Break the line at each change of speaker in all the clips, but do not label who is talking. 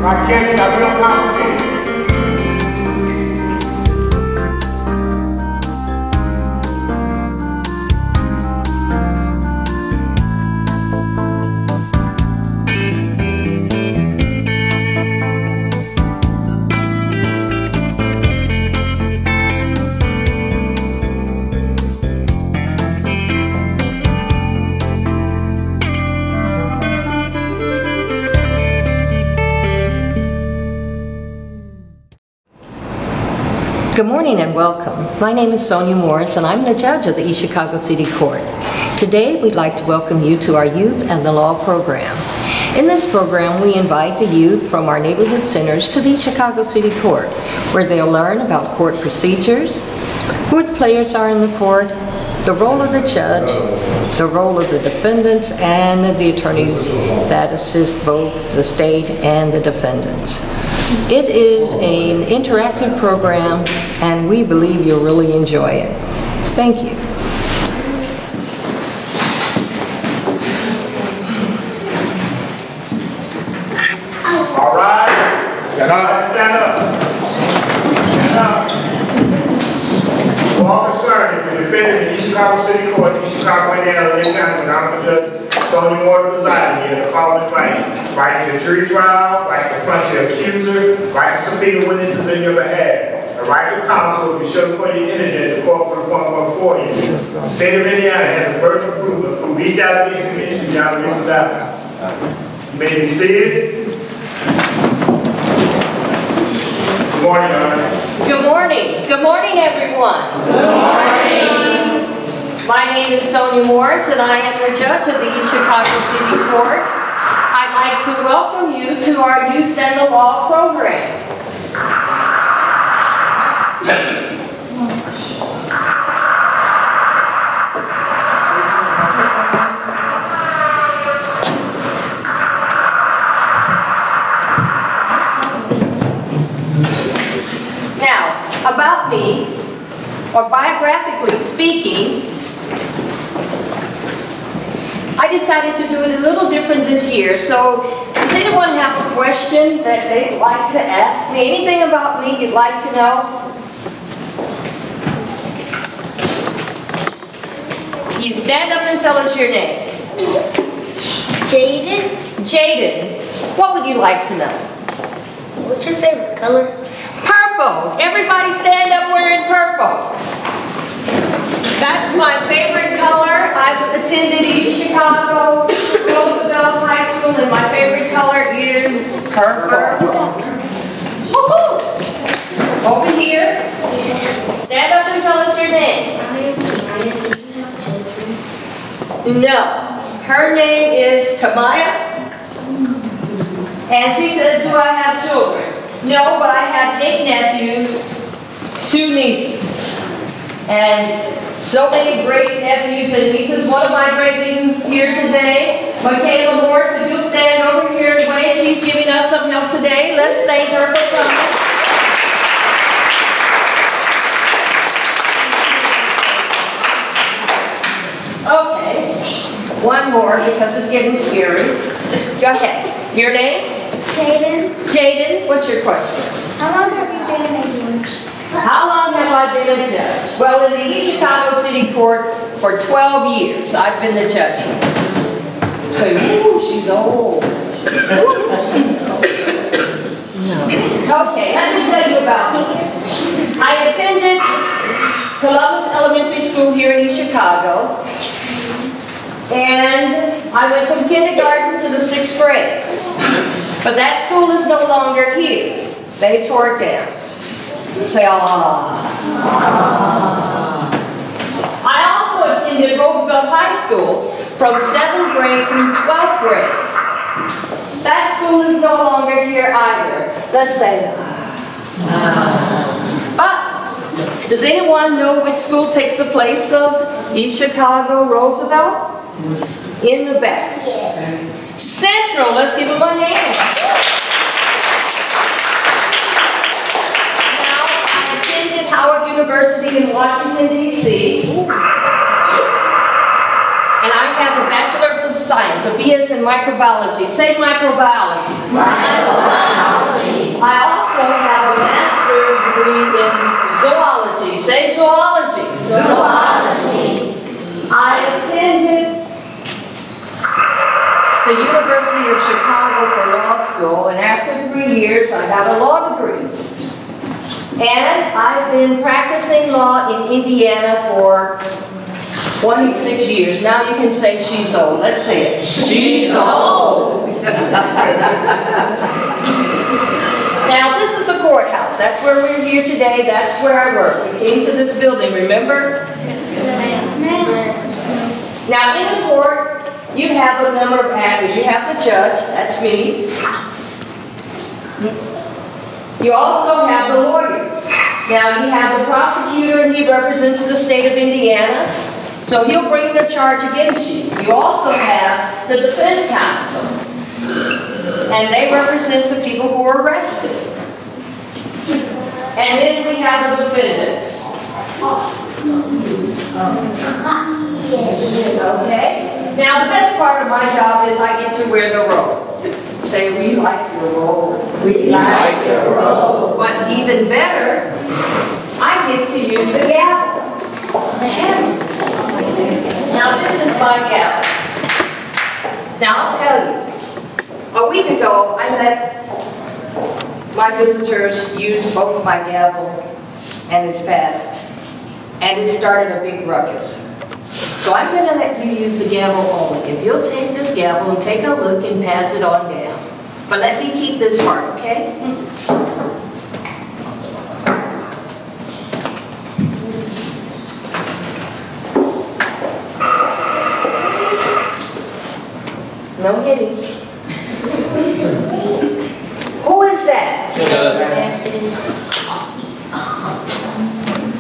My kids got real complicated.
Good morning and welcome. My name is Sonia Morris and I'm the judge of the East Chicago City Court. Today we'd like to welcome you to our Youth and the Law program. In this program we invite the youth from our neighborhood centers to the East Chicago City Court, where they'll learn about court procedures, who the players are in the court, the role of the judge, the role of the defendants, and the attorneys that assist both the state and the defendants. It is an interactive program and we believe you'll really enjoy it. Thank you.
All right. Stand up. Stand up. Stand up. We're all concerned if you're defending the East Chicago City Court, East Chicago, Indiana, Lake County, with Honorable Judge Sonia Morris presiding, you have the following rights: right to a jury trial, right to confront your accuser, right to subpoena witnesses in your behalf, the right to counsel if you show before you're indigent, the court will appoint one for you. The state of Indiana has the burden of proof to prove each allegation against you beyond a reasonable doubt. You may be seated. Good morning, Your Honor.
Good morning. Good morning, everyone.
Good morning.
My name is Sonia Morris and I am the judge of the East Chicago City Court. I'd like to welcome you to our Youth and the Law program. Now, about me, or biographically speaking, I decided to do it a little different this year. So, does anyone have a question that they'd like to ask me? Anything about me you'd like to know? You stand up and tell us your name.
Jaden.
Jaden, what would you like to know?
What's your favorite color?
Purple. Everybody stand up wearing purple. That's my favorite color. I've attended East Chicago, Roosevelt High School, and my favorite color is purple. Woohoo! Over here. Stand up and tell us your name. No. Her name is Kamaya. And she says, do I have children? No, but I have 8 nephews, 2 nieces. And so many great nephews and nieces. One of my great nieces here today, Michaela Morris. If you'll stand over here and wait, she's giving us some help today. Let's thank her for coming. Okay, one more because it's getting scary. Go ahead. Your name?
Jaden.
Jaden, what's your question?
How long have you been a judge?
How long have I been a judge? Well, in the East Chicago City Court for 12 years, I've been the judge here. So, ooh, she's old. Okay, let me tell you about me. I attended Columbus Elementary School here in East Chicago, and I went from kindergarten to the 6th grade. But that school is no longer here. They tore it down. Say, ah. I also attended Roosevelt High School from 7th grade through 12th grade. That school is no longer here either. Let's say, but, does anyone know which school takes the place of East Chicago Roosevelt? In the back. Central, let's give them a hand. Now, I attended Howard University in Washington, D.C. And I have a Bachelor's of of Science, a BS in microbiology. Say microbiology. Microbiology. I also have a master's degree in zoology. Say zoology. Zoology. I attended the University of Chicago for law school, and after 3 years I got a law degree. And I've been practicing law in Indiana for 26 years. Now you can say she's old. Let's say it. She's old. Now this is the courthouse. That's where we're here today. That's where I work. We came to this building, remember?
Yes, ma'am.
Now in the court, you have a number of actors. You have the judge, that's me. You also have the lawyers. Now you have the prosecutor, and he represents the state of Indiana. So he'll bring the charge against you. You also have the defense counsel. And they represent the people who were arrested. And then we have the defendants. Okay? Now the best part of my job is I get to wear the robe. Say, we like your robe. We like your robe. But even better, I get to use the gavel. The hammer. Now this is my gavel. Now I'll tell you, a week ago I let my visitors use both my gavel and his pad, and it started a big ruckus. So I'm going to let you use the gavel only. If you'll take this gavel and take a look and pass it on down. But let me keep this part, okay? No hitting. Who is that?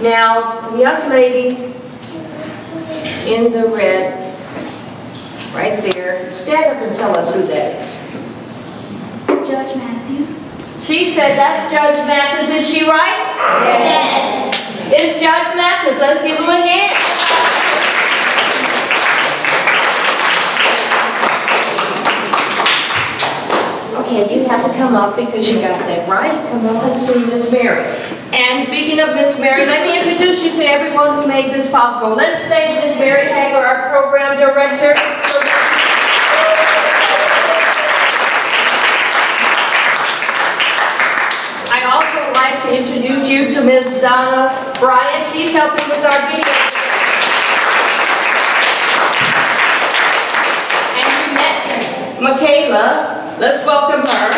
Now, the young lady in the red, right there, stand up and tell us who that is.
Judge Matthews.
She said that's Judge Mathis. Is she right?
Yes.
It's Judge Mathis. Let's give him a hand. Okay, you have to come up because you got that right. Come up and see Miss Mary. And speaking of Miss Mary, let me introduce you to everyone who made this possible. Let's thank Miss Mary Hager, our program director. I'd also like to introduce you to Miss Donna Bryant. She's helping with our video. And you met Michaela. Let's welcome her.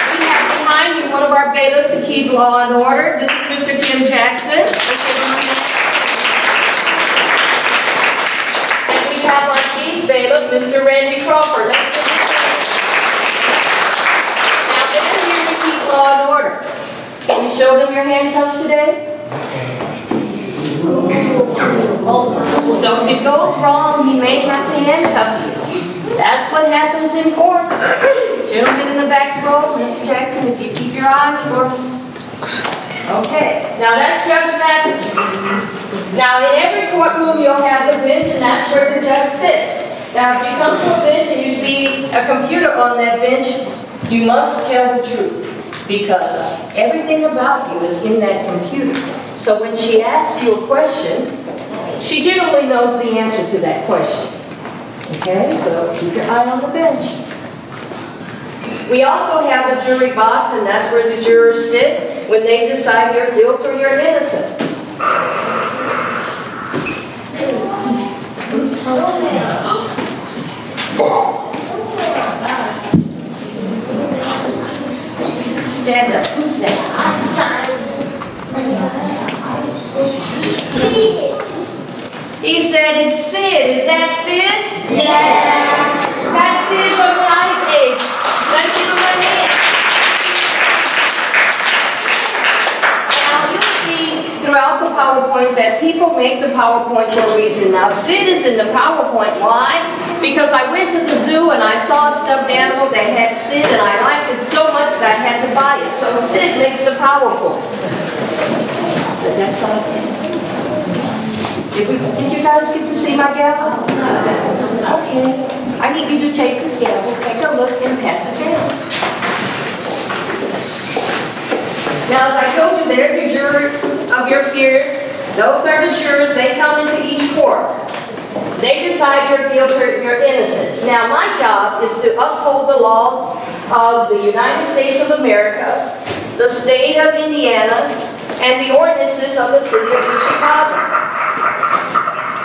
We have behind you one of our bailiffs to keep law and order. This is Mr. Kim Jackson. Let's give him a hand. And we have our chief bailiff, Mr. Randy Crawford. Let's give him a hand. Now they're here to keep law and order. Can you show them your handcuffs today? So if it goes wrong, he may have to handcuff you. That's what happens in court. Gentleman in the back row, Mr. Jackson, if you keep your eyes for me. Okay, now that's Judge Mathis. Now in every courtroom you'll have the bench, and that's where the judge sits. Now if you come to a bench and you see a computer on that bench, you must tell the truth, because everything about you is in that computer. So when she asks you a question, she generally knows the answer to that question. Okay, so keep your eye on the bench. We also have a jury box, and that's where the jurors sit when they decide your guilt or your innocence. Stand up. Who's that? He said it's Sid. Is that Sid?
Yes.
That's Sid from the Ice Age. Let's give him a hand. Now you'll see throughout the PowerPoint that people make the PowerPoint for a reason. Now Sid is in the PowerPoint. Why? Because I went to the zoo and I saw a stuffed animal that had Sid, and I liked it so much that I had to buy it. So Sid makes the PowerPoint. But that's all it is. Did you guys get to see my gavel? Okay. I need you to take this gavel, take a look, and pass it down. Now, as I told you, there's a jury of your peers. Those are the jurors. They come into each court. They decide your guilt or your innocence. Now, my job is to uphold the laws of the United States of America, the state of Indiana, and the ordinances of the city of East Chicago.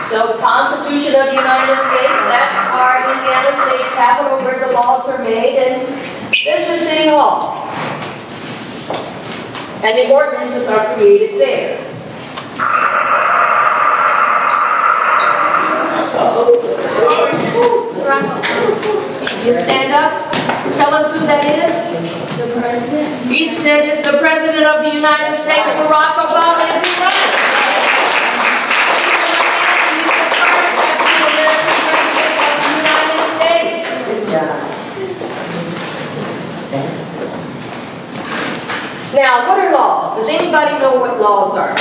So the Constitution of the United States, that's our Indiana state capital where the laws are made, and this is City Hall. And the ordinances are created there. You stand up. Tell us who that is.
The president.
He said it's the President of the United States, Barack Obama. Is he right? Now, what are laws? Does anybody know what laws are?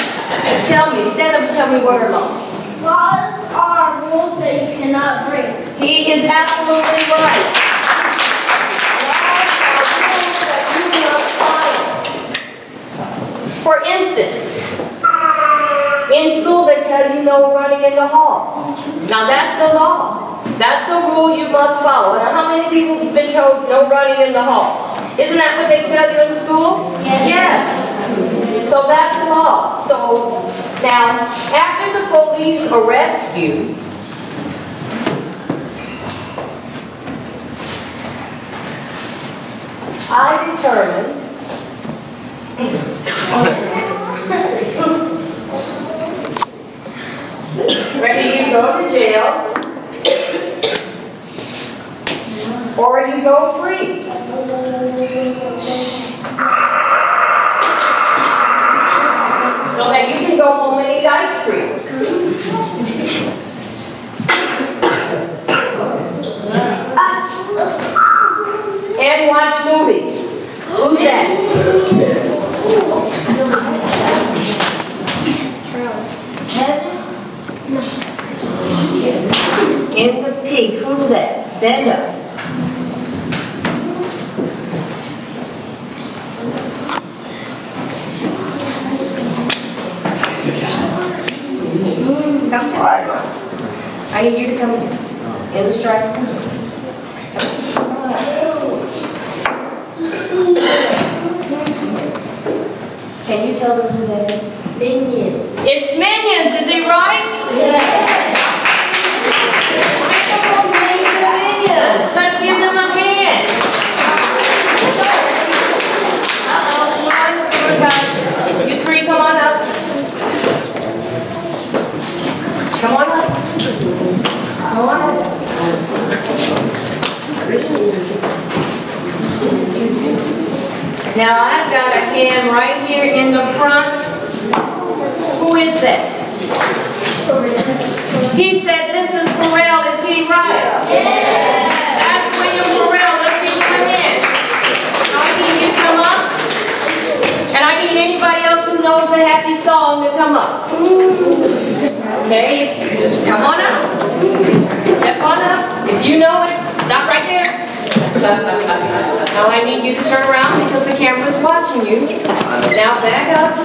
Tell me, stand up and tell me what are laws.
Laws are rules that you cannot break.
He is absolutely right. Laws are rules that you must follow. For instance, in school they tell you no running in the halls. Now that's a law. That's a rule you must follow. Now how many people have been told no running in the halls? Isn't that what they tell you in school? Yes. So that's law. So now, after the police arrest you, I determine whether you go to jail or you go free. So that you can go home and eat ice cream. And watch movies. Who's that? In the pig. Who's that? Stand up. Come to I need you to come in the stripe. Can you tell them who that is? Minions. It's Minions, is he right? Yeah. Minions. Let's give them a hand. Come on, guys. You three, come on up. Come on up. Come on up. Now I've got a hand right here in the front. Who is that? He said this is Pharrell. Is he right? Yeah. That's William Pharrell. Let's give him a hand. I need you to come up. And I need anybody else who knows the happy song to come up. Okay, just come on up. Step on up. If you know it, stop right there. Now I need you to turn around because the camera's watching you. Now back up.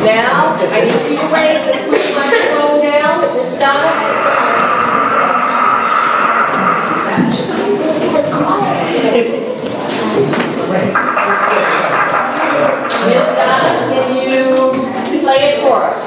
Now I need you to raise this microphone down. Miss Donna. Miss Donna, can you play it for us?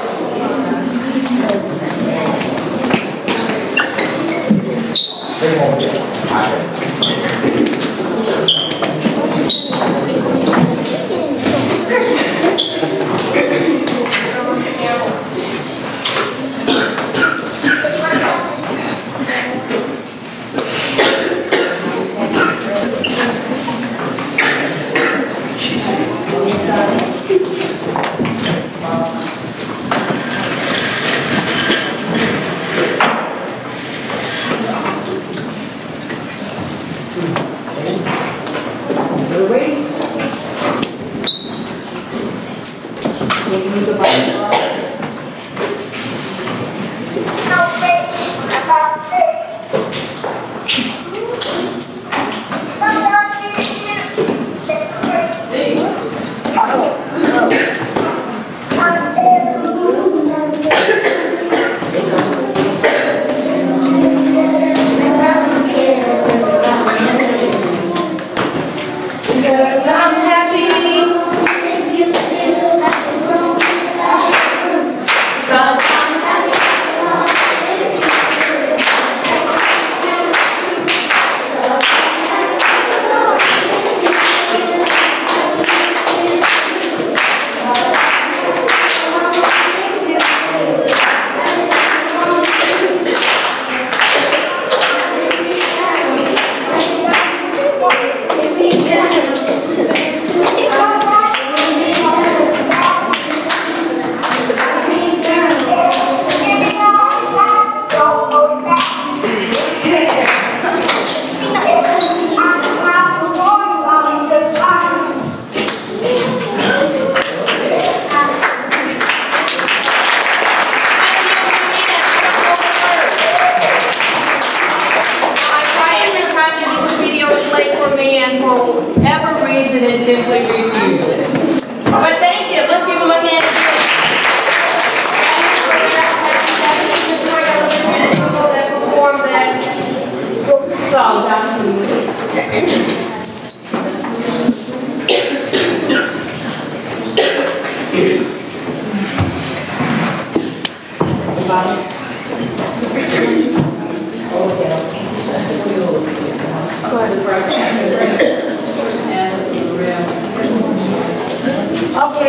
Okay,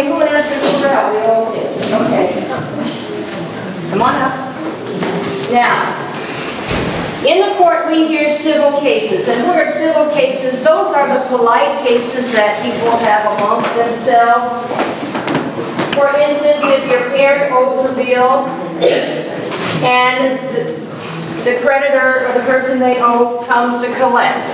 who answers the bell? We all did. Okay. Come on up. Now, in the court we hear civil cases, and what are civil cases? Those are the polite cases that people have amongst themselves. For instance, if your parent owes a bill, and the creditor or the person they owe comes to collect.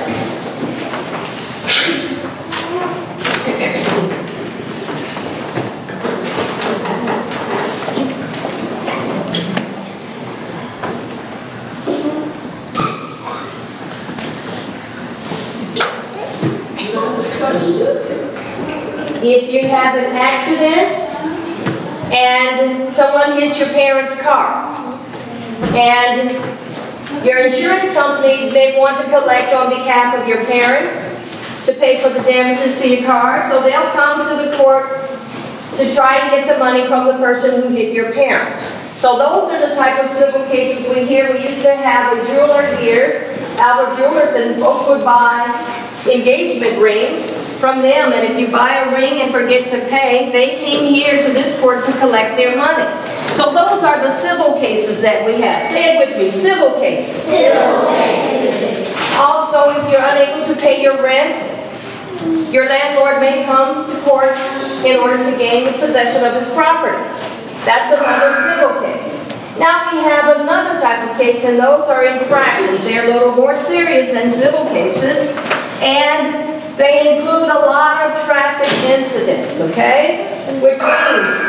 If you have an accident and someone hits your parent's car, and your insurance company may want to collect on behalf of your parent to pay for the damages to your car, so they'll come to the court to try and get the money from the person who hit your parents. So those are the type of civil cases we hear. We used to have a jeweler here, Albert Jewelers, and folks would buy engagement rings from them, and if you buy a ring and forget to pay, they came here to this court to collect their money. So those are the civil cases that we have. Say it with me, civil cases.
Civil cases.
Also, if you're unable to pay your rent, your landlord may come to court in order to gain the possession of his property. That's another civil case. Now we have another type of case, and those are infractions. They're a little more serious than civil cases, and they include a lot of traffic incidents, okay? Which means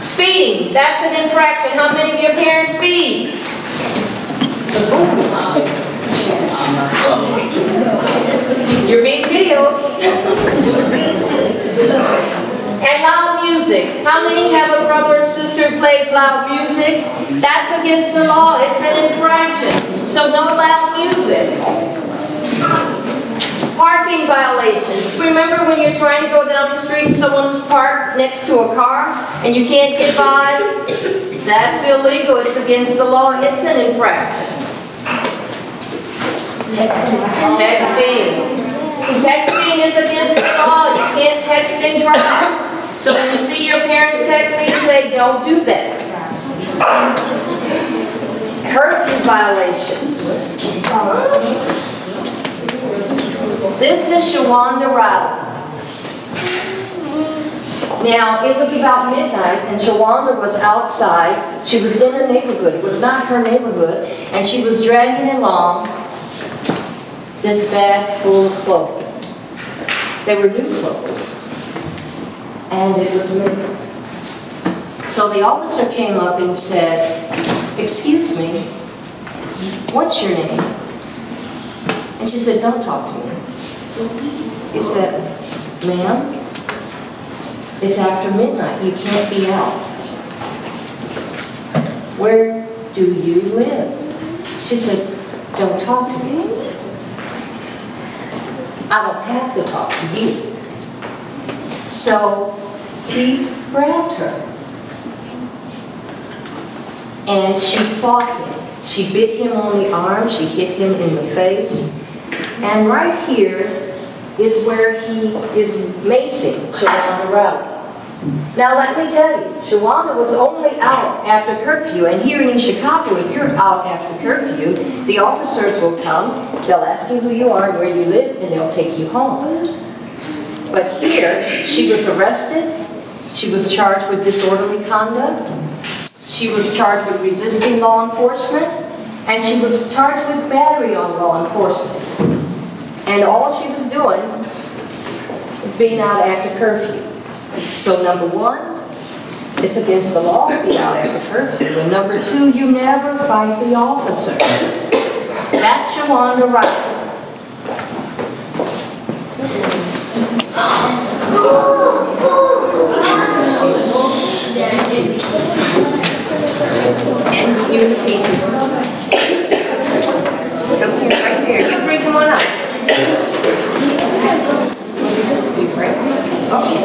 speeding, that's an infraction. How many of your parents speed? You're being videoed. And loud music. How many have a brother or sister who plays loud music? That's against the law. It's an infraction. So no loud music. Parking violations. Remember when you're trying to go down the street and someone's parked next to a car and you can't get by? That's illegal. It's against the law. It's an infraction. Texting. Texting is against the law. You can't text and drive. So when you see your parents texting, say, don't do that. Curfew violations. This is Shawanda Riley. Now, it was about midnight, and Shawanda was outside. She was in a neighborhood. It was not her neighborhood. And she was dragging along this bag full of clothes. They were new clothes. And it was me. So the officer came up and said, "Excuse me, what's your name?" And she said, "Don't talk to me." He said, "Ma'am, it's after midnight. You can't be out. Where do you live?" She said, "Don't talk to me. I don't have to talk to you." So he grabbed her. And she fought him. She bit him on the arm. She hit him in the face. And right here is where he is macing Shawanda Riley. Now let me tell you, Shawanda was only out after curfew, and here in Chicago, if you're out after curfew, the officers will come, they'll ask you who you are and where you live, and they'll take you home. But here, she was arrested, she was charged with disorderly conduct, she was charged with resisting law enforcement, and she was charged with battery on law enforcement. And all she was doing was being out after curfew. So number one, it's against the law to be out after curfew. And number two, you never fight the officer. That's Shawanda Riley. And you're the people. Come here, right there. You three, come on up. Okay.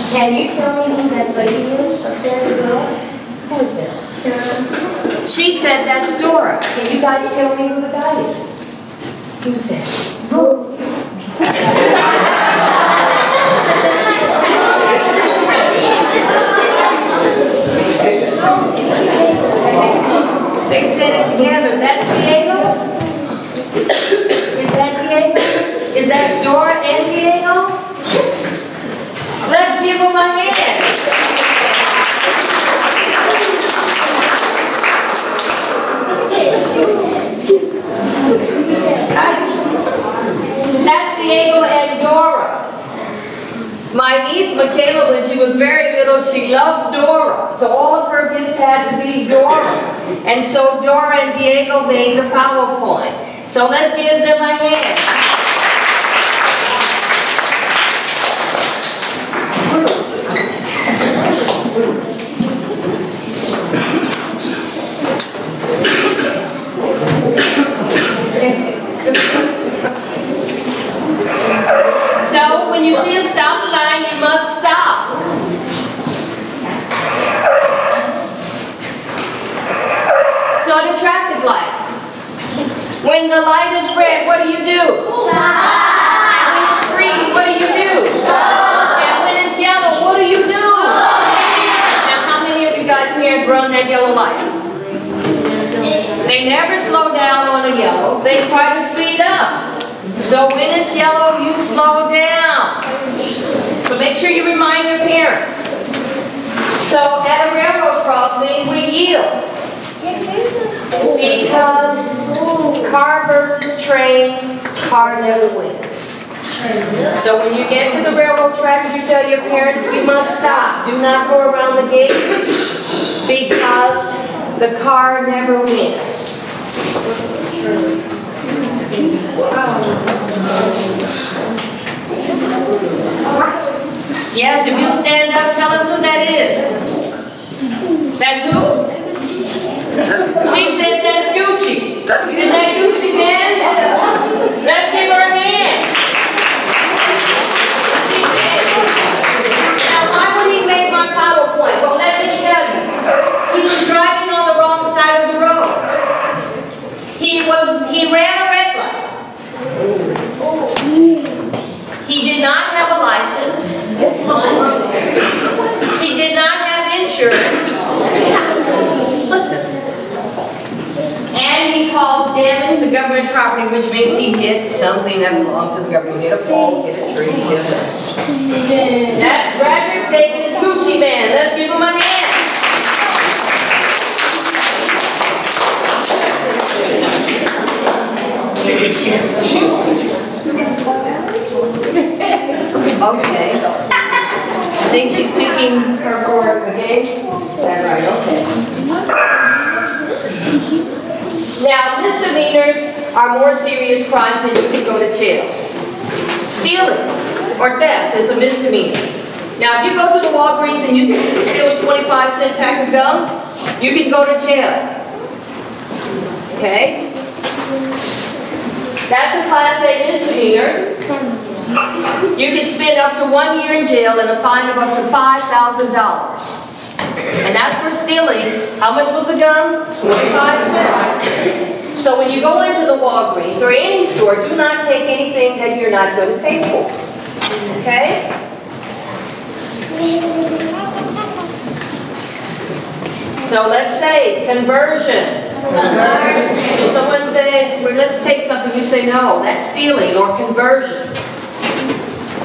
Can you tell me who that lady is up there in the row? Who is that? She said that's Dora. Can you guys tell me who the guy is? Who's that? They said it together. That's Diego? Is that Diego? Is that Dora and Diego? Let's give them a hand. That's Diego and Dora. My niece Michaela, when she was very little, she loved Dora. So all of her gifts had to be Dora. And so Dora and Diego made the PowerPoint. So let's give them a hand. So when you see a stop sign, you must stop. So the traffic light. When the light is red, what do you do? And when it's green, what do you do? And when it's yellow, what do you do? Now how many of you guys here run that yellow light? They never slow down on the yellow. They try to speed up. So when it's yellow, you slow down. So make sure you remind your parents. So at a railroad crossing, we yield. Because car versus train, car never wins. So when you get to the railroad tracks, you tell your parents you must stop. Do not go around the gates because the car never wins. Yes, if you stand up, tell us who that is. That's who? She said that's Gucci. Is that Gucci man? Let's give her a hand. Now, why would he make my PowerPoint? Well, let me tell you. He was driving on the wrong side of the road. He ran a red light. He did not have a license. He did not have insurance. And he caused damage to government property, which means he hit something that belonged to the government. He hit a pole, hit a tree, hit a fence. That's Bradford Davis Gucci man. Let's give him a hand. Okay. I think she's picking her for the game. Is that right? Okay. Now, misdemeanors are more serious crimes and you can go to jail. Stealing or theft is a misdemeanor. Now, if you go to the Walgreens and you steal a 25-cent pack of gum, you can go to jail. Okay? That's a Class A misdemeanor. You can spend up to 1 year in jail and a fine of up to $5,000. And that's for stealing. How much was the gun? 25 cents. So when you go into the Walgreens or any store, do not take anything that you're not going to pay for. Okay? So let's say conversion. If someone say, well, let's take something, you say no, that's stealing or conversion.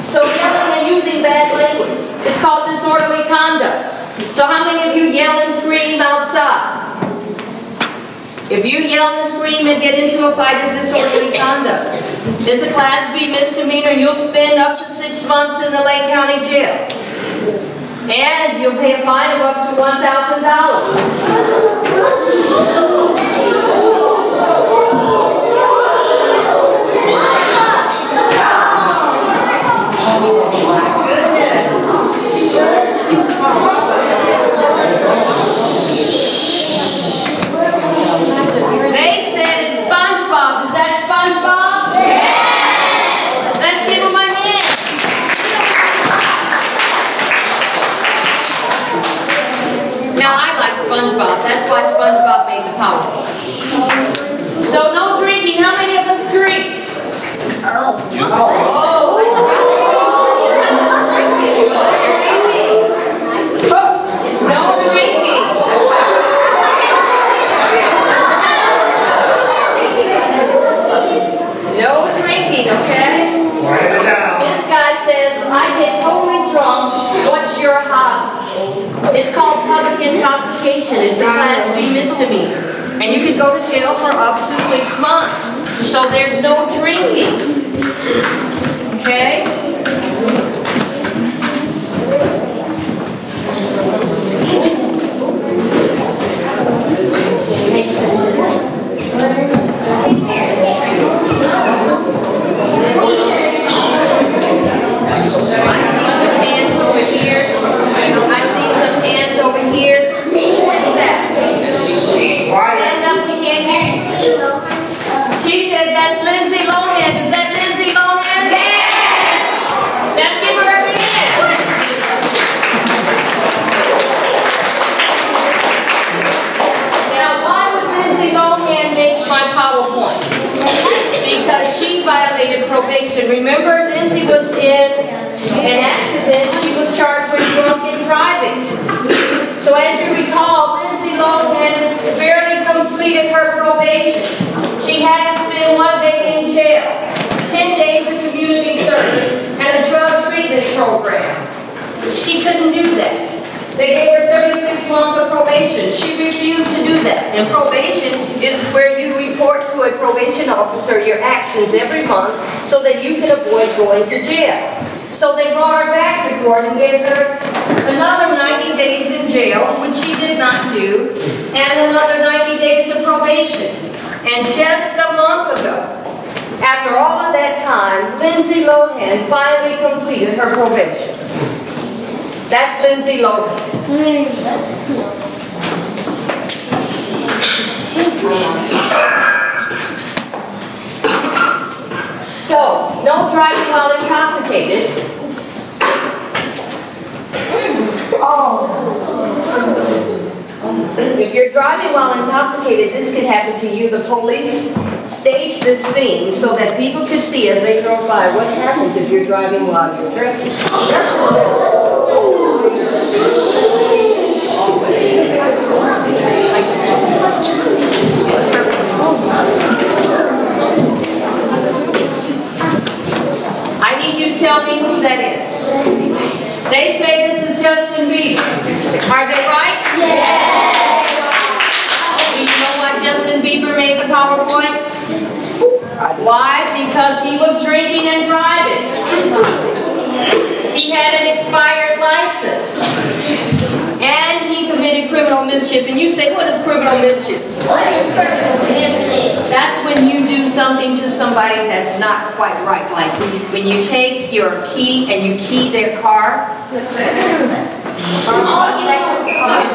So yelling and using bad language, it's called disorderly conduct. So how many of you yell and scream outside? If you yell and scream and get into a fight, it's disorderly conduct. It's a Class B misdemeanor and you'll spend up to 6 months in the Lake County Jail. And you'll pay a fine of up to $1,000. They said it's SpongeBob. Is that SpongeBob? Yes! Let's give him a hand. SpongeBob. That's why SpongeBob made the PowerPoint. So no drinking. How many of us drink? No drinking. No drinking, okay?
Write it down.
This guy says, I get totally drunk. What's your hobby? It's called public intoxication. It's a Class B misdemeanor. And you can go to jail for up to 6 months. So there's no drinking. Okay? She said, that's Lindsay Lohan. Is that Lindsay Lohan? Yes! Let's give her a hand. Now, why would Lindsay Lohan make my PowerPoint? Because she violated probation. Remember, Lindsay was in an accident. She was charged with drunken driving. So as you recall, Lindsay Lohan barely completed her probation. She had to spend 1 day in jail, 10 days of community service, and a drug treatment program. She couldn't do that. They gave her 36 months of probation. She refused to do that. And probation is where you report to a probation officer your actions every month so that you can avoid going to jail. So they brought her back to court and gave her another 90 days in jail, which she did not do, and another 90 days of probation. And just a month ago, after all of that time, Lindsay Lohan finally completed her probation. That's Lindsay Lohan. So, no driving while intoxicated. If you're driving while intoxicated, this could happen to you. The police staged this scene so that people could see as they drove by what happens if you're driving while you're drinking. I need you to tell me who that is. They say this is Justin Bieber. Are they right? Yes. Do you know why Justin Bieber made the PowerPoint? Why? Because he was drinking and driving. He had an expired license. And he committed criminal mischief. And you say, what is criminal mischief?
What is criminal mischief?
That's when you do something to somebody that's not quite right. Like when you take your key and you key their car.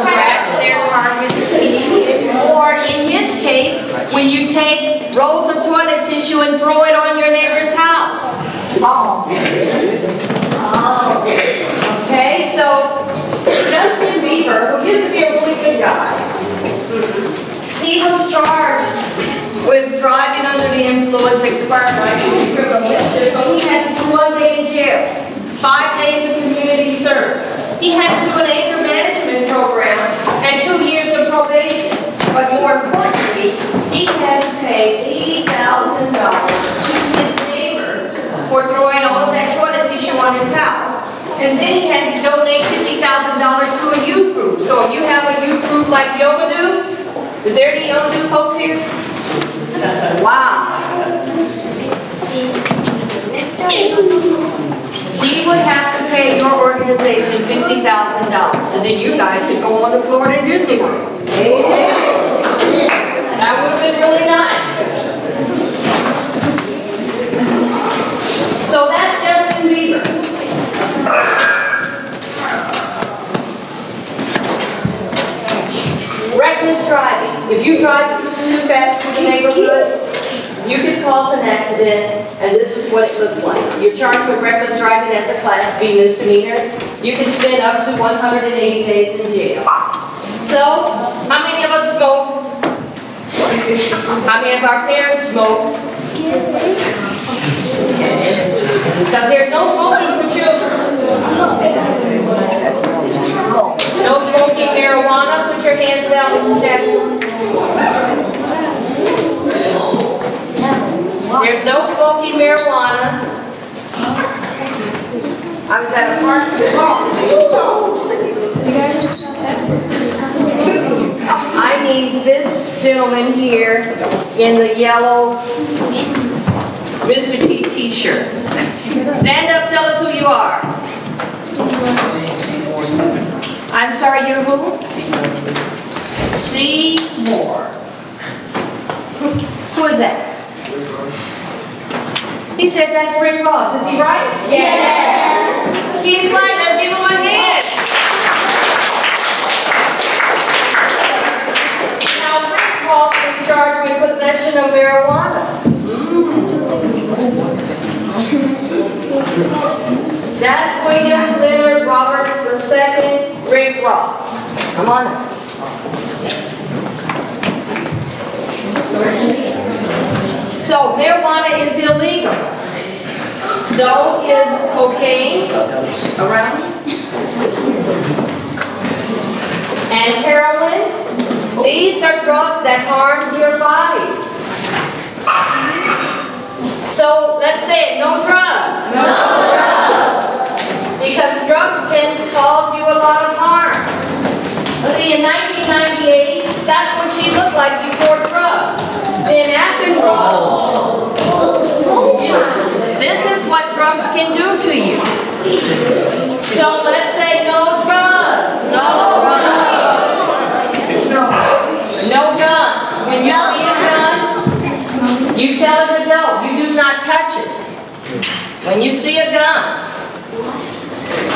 Scratch their car with your key. Or in his case, when you take rolls of toilet tissue and throw it on your neighbor's house. Okay, so Justin Bieber, who used to be a really good guy, he was charged with driving under the influence, expired license, criminal mischief, so he had to do 1 day in jail, 5 days of community service. He had to do an anger management program and 2 years of probation. But more importantly, he had to pay $80,000 to his neighbor for throwing all of that toilet tissue on his house. And then he had to donate $50,000 to a youth group. So if you have a youth group like Yomadoo, is there any Yomadoo folks here? Wow. He would have to pay your organization $50,000. And then you guys could go on to Florida and Disney World. That would have been really nice. So that's Justin Bieber. Reckless driving. If you drive too fast through the neighborhood, you could cause an accident, and this is what it looks like. You're charged with reckless driving as a Class B misdemeanor. You can spend up to 180 days in jail. So, how many of us smoke? How many of our parents smoke? Because there's no smoking for children. No smoking marijuana. Put your hands down, Mr. Jackson. There's no smoking marijuana. I was at a party in I need this gentleman here in the yellow Mr. T t-shirt. Stand up, tell us who you are. I'm sorry, you're who? Seymour. Who is that? He said that's Rick Ross. Is he right?
Yes.
He's right. Let's give him a hand. Now, Rick Ross is charged with possession of marijuana. That's William Leonard Roberts II, Rick Ross. Come on up. So, marijuana is illegal. So is cocaine around. And heroin. These are drugs that harm your body. So let's say it, no drugs.
No drugs.
Because drugs can cause you a lot of harm. See, in 1998, that's what she looked like before drugs. Then after drugs, this is what drugs can do to you. So let's say no drugs. No drugs. No guns. When you see a gun, you tell an adult, you do not touch it. When you see a gun,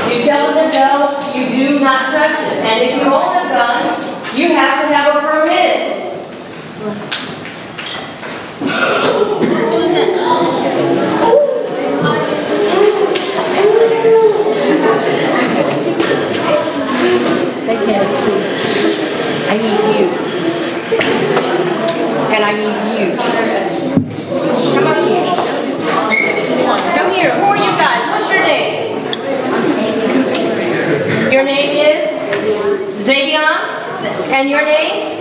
you tell an adult, you do not touch it. And if you own a gun, you have to have a permit. They can't see. I need you. And I need you. Come up here. Come here. Who are you guys? What's your name? Your name is? Xavion? And your name?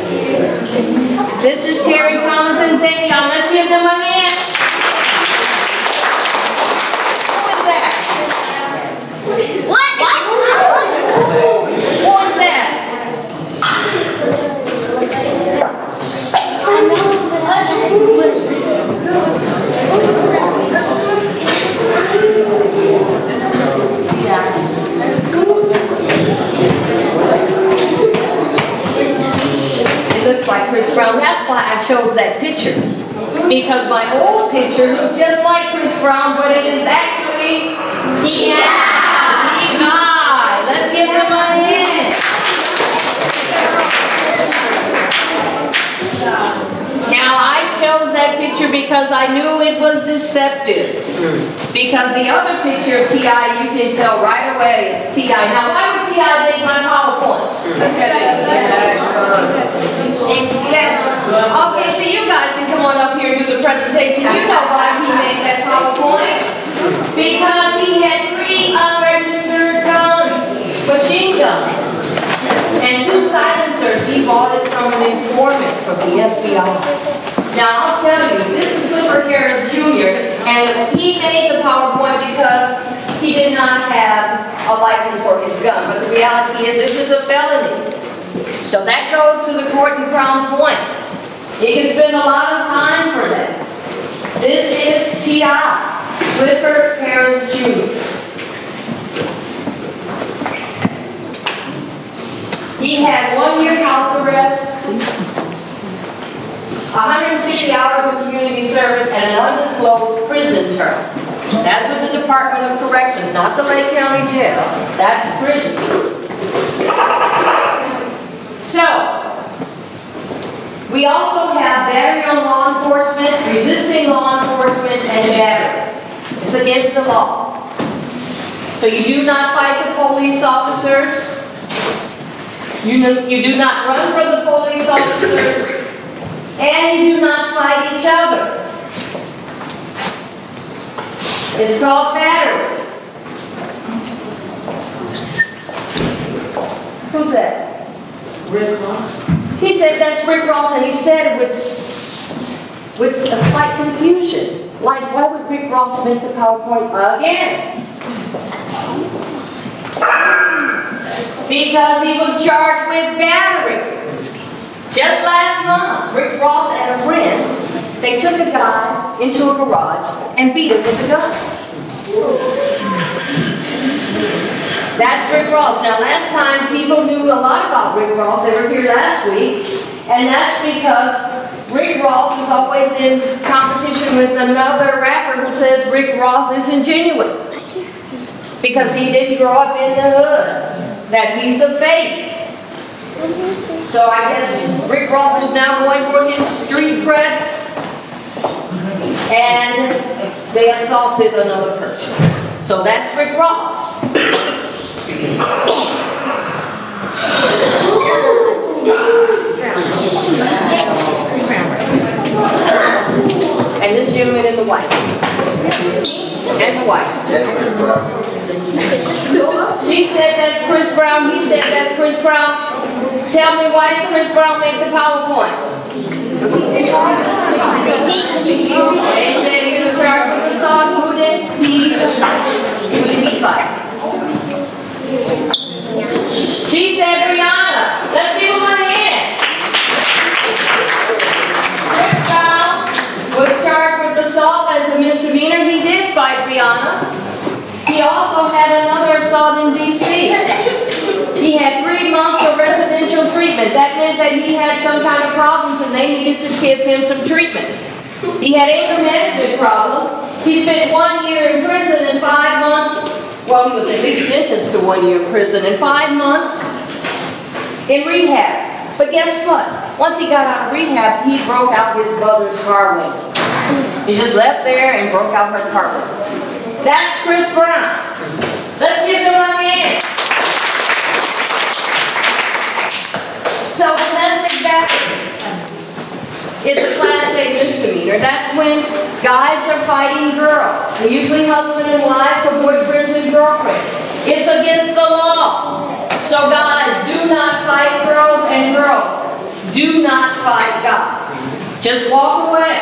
This is Terry Thomas and Xavion. Let's give them a hand. Who is that?
What?
Who is that? It looks like Chris Brown. That's why I chose that picture. Because my old picture looked just like Chris Brown, but it is actually T.I. Let's give them a hand. Now I chose that picture because I knew it was deceptive. Because the other picture of T.I. you can tell right away it's T.I. Now why would T.I. make my PowerPoint? Okay, so you guys can come on up here and do the presentation. You know why he made that PowerPoint. Because he had 3 unregistered guns, machine guns, and 2 silencers. He bought it from an informant from the FBI. Now I'll tell you, this is Clifford Harris Jr., and he made the PowerPoint because he did not have a license for his gun. But the reality is this is a felony. So that goes to the court in Crown Point. He can spend a lot of time for that. This is T.I. Clifford Harris Jr. He had 1 year house arrest, 150 hours of community service, and an undisclosed prison term. That's with the Department of Corrections, not the Lake County Jail. That's prison. So, we also have battery on law enforcement, resisting law enforcement, and battery. It's against the law. So you do not fight the police officers. You do not run from the police officers, and you do not fight each other. It's called battery. Who's that? Rick Ross. He said that's Rick Ross, and he said it with a slight confusion. Like, why would Rick Ross make the PowerPoint again? Because he was charged with battery. Just last month, Rick Ross and a friend, they took a guy into a garage and beat him with a gun. That's Rick Ross. Now, last time people knew a lot about Rick Ross. They were here last week, and that's because Rick Ross is always in competition with another rapper who says Rick Ross isn't genuine because he didn't grow up in the hood, that he's a fake. So I guess Rick Ross is now going for his street creds, and they assaulted another person. So that's Rick Ross. And this gentleman in the white. And the white. She said that's Chris Brown. He said that's Chris Brown. Tell me, why did Chris Brown make the PowerPoint? They said he was charged with assault. Who did he fight? She said Brianna. Let's give him one hand. Chris Brown was charged with assault as a misdemeanor. He did fight Brianna. He also had another assault in D.C. He had 3 months of residential treatment. That meant that he had some kind of problems and they needed to give him some treatment. He had anger management problems. He spent 1 year in prison and 5 months. Well, he was at least sentenced to 1 year in prison and 5 months in rehab. But guess what? Once he got out of rehab, he broke out his mother's car window. He just left there and broke out her car window. That's Chris Brown. Let's give them a hand. So domestic battery is a Class A misdemeanor. That's when guys are fighting girls. Usually husband and wives or boyfriends and girlfriends. It's against the law. So guys, do not fight girls, and girls, do not fight guys. Just walk away.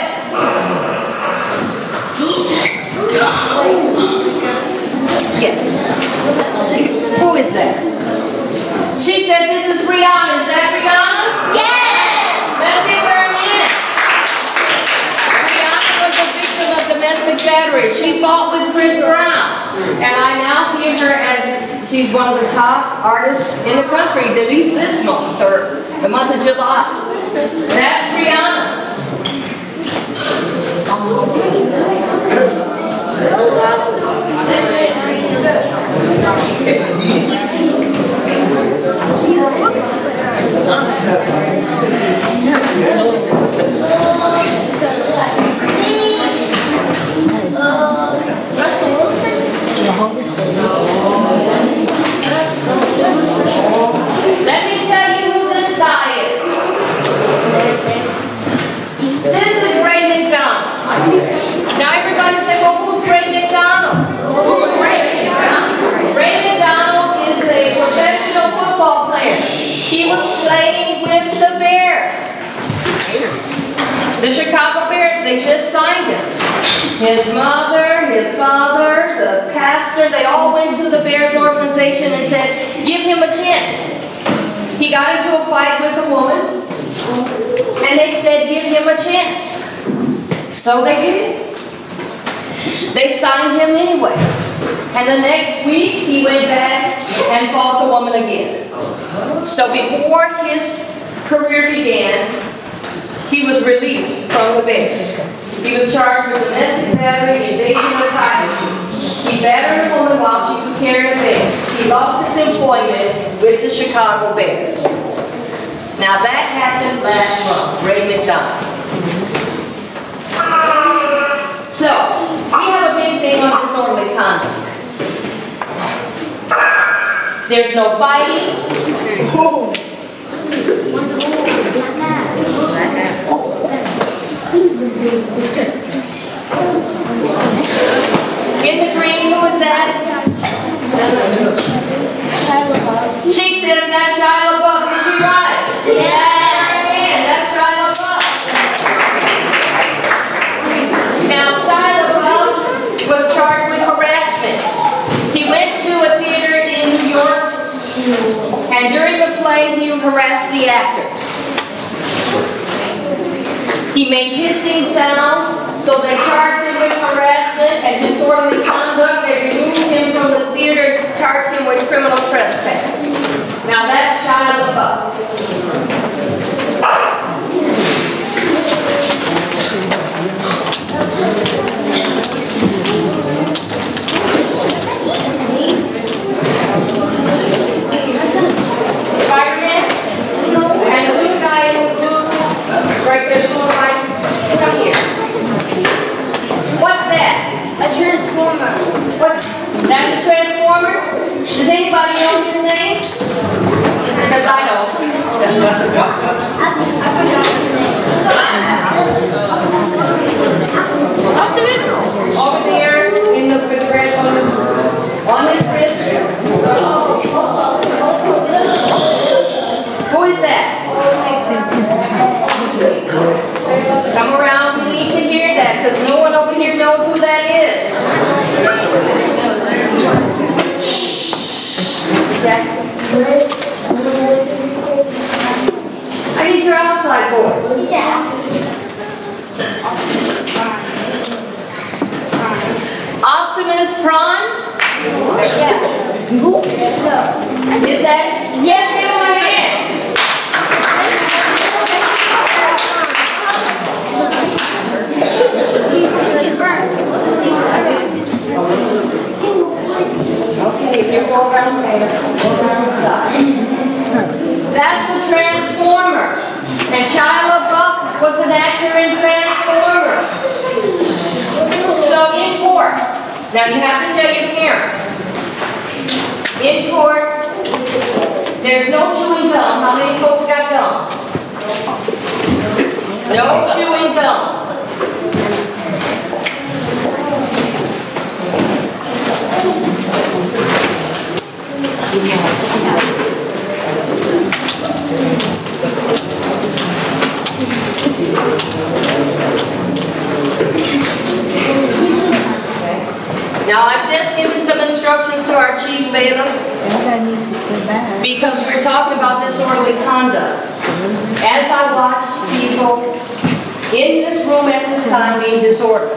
Yes. Who is that? She said this is Brianna. Is that Brianna?
Yes!
Let's give her a hand. Brianna was a victim of domestic battery. She fought with Chris Brown. And I now hear her as she's one of the top artists in the country, at least this month, or the month of July. That's Brianna.
Russell Wilson?
Let me tell you who this guy is. This is Ray McDonald. Now everybody say, well, who's Ray McDonald? Ray McDonald is a professional football player. He was playing with the Bears. The Chicago Bears, they just signed him. His mother, his father, the pastor, they all went to the Bears organization and said, give him a chance. He got into a fight with a woman, and they said, give him a chance. So they did. They signed him anyway. And the next week, he went back and fought the woman again. So before his career began, he was released from the Bears. He was charged with domestic battery, invasion of privacy. He battered a woman while she was carrying a baby. He lost his employment with the Chicago Bears. Now that happened last month, Ray McDonald. So, we have a big thing on disorderly conduct. There's no fighting. In the green, who is that? She says that's Shia LaBeouf. Is she right? Yeah. That's Shia LaBeouf. Now, Shia LaBeouf was charged with harassment. He went to a theater in New York, and during the play, he harassed the actors. He made hissing sounds, so they charged him with harassment and disorderly conduct. They removed him from the theater, charged him with criminal trespass. Now that's Shia LaBeouf. Spider-Man? And the little guy in the blue, right there's a little guy. Come here. What's that?
A transformer.
That's a transformer? Does anybody know his name? Because I don't.
I forgot his name. Optimus?
Over there in the red on his wrist. Who is that? Come around, we need to hear that because no one over here knows who that is. I need your outside voice. Optimus Prime?
Yeah.
Is that? Yes, give him a hand. Okay, if you go around there, go around the side. That's the Transformers. And Shia LaBeouf was an actor in Transformers. So in court, now you have to tell your parents. In court, there's no chewing gum. How many folks got gum? No chewing gum. Now I've just given some instructions to our chief bailiff because we're talking about disorderly conduct. As I watch people in this room at this time being disorderly.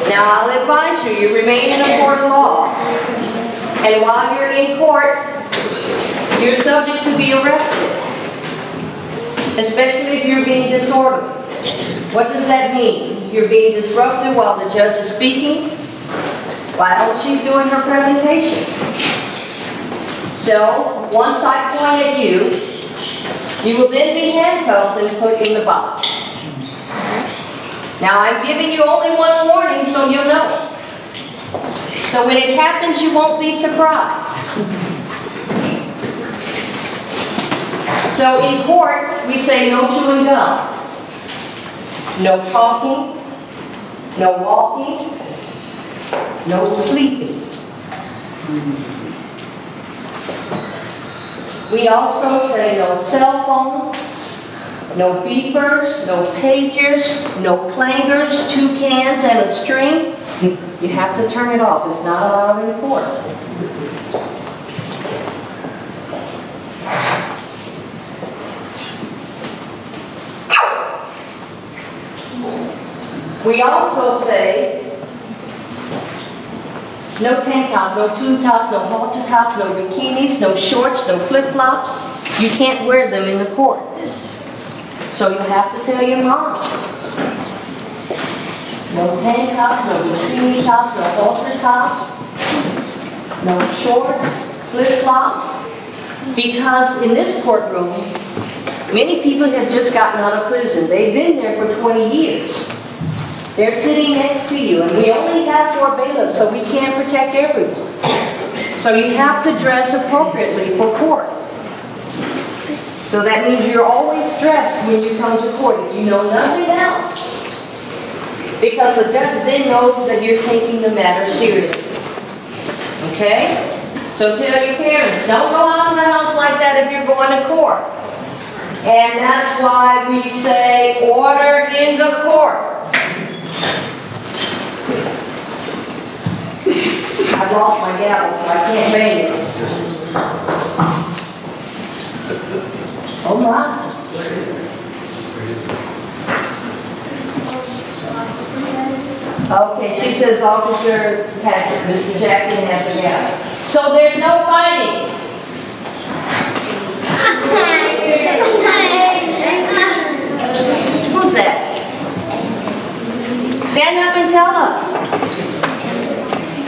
Now I'll advise you, you remain in a court of law. And while you're in court, you're subject to be arrested. Especially if you're being disorderly. What does that mean? You're being disruptive while the judge is speaking, while she's doing her presentation. So, once I point at you, you will then be handcuffed and put in the box. Now, I'm giving you only one warning so you'll know. So when it happens, you won't be surprised. So in court, we say no chewing gum, no talking, no walking, no sleeping. We also say no cell phones, no beepers, no pagers, no clangers, 2 cans and a string. You have to turn it off. It's not allowed in court. We also say no tank top, no tube top, no halter tops, no bikinis, no shorts, no flip-flops. You can't wear them in the court. So you have to tell your mom. No tank tops, no bikini tops, no halter tops, no shorts, flip-flops. Because in this courtroom, many people have just gotten out of prison. They've been there for 20 years. They're sitting next to you, and we only have 4 bailiffs, so we can't protect everyone. So you have to dress appropriately for court. So that means you're always stressed when you come to court. If you know nothing else. Because the judge then knows that you're taking the matter seriously. Okay? So tell your parents, don't go out of the house like that if you're going to court. And that's why we say order in the court. I've lost my gavel, so I can't bang it. Oh my. Okay, she says Officer has it, Mr. Jackson has the gavel. So there's no fighting. Who's that? Stand up and tell us.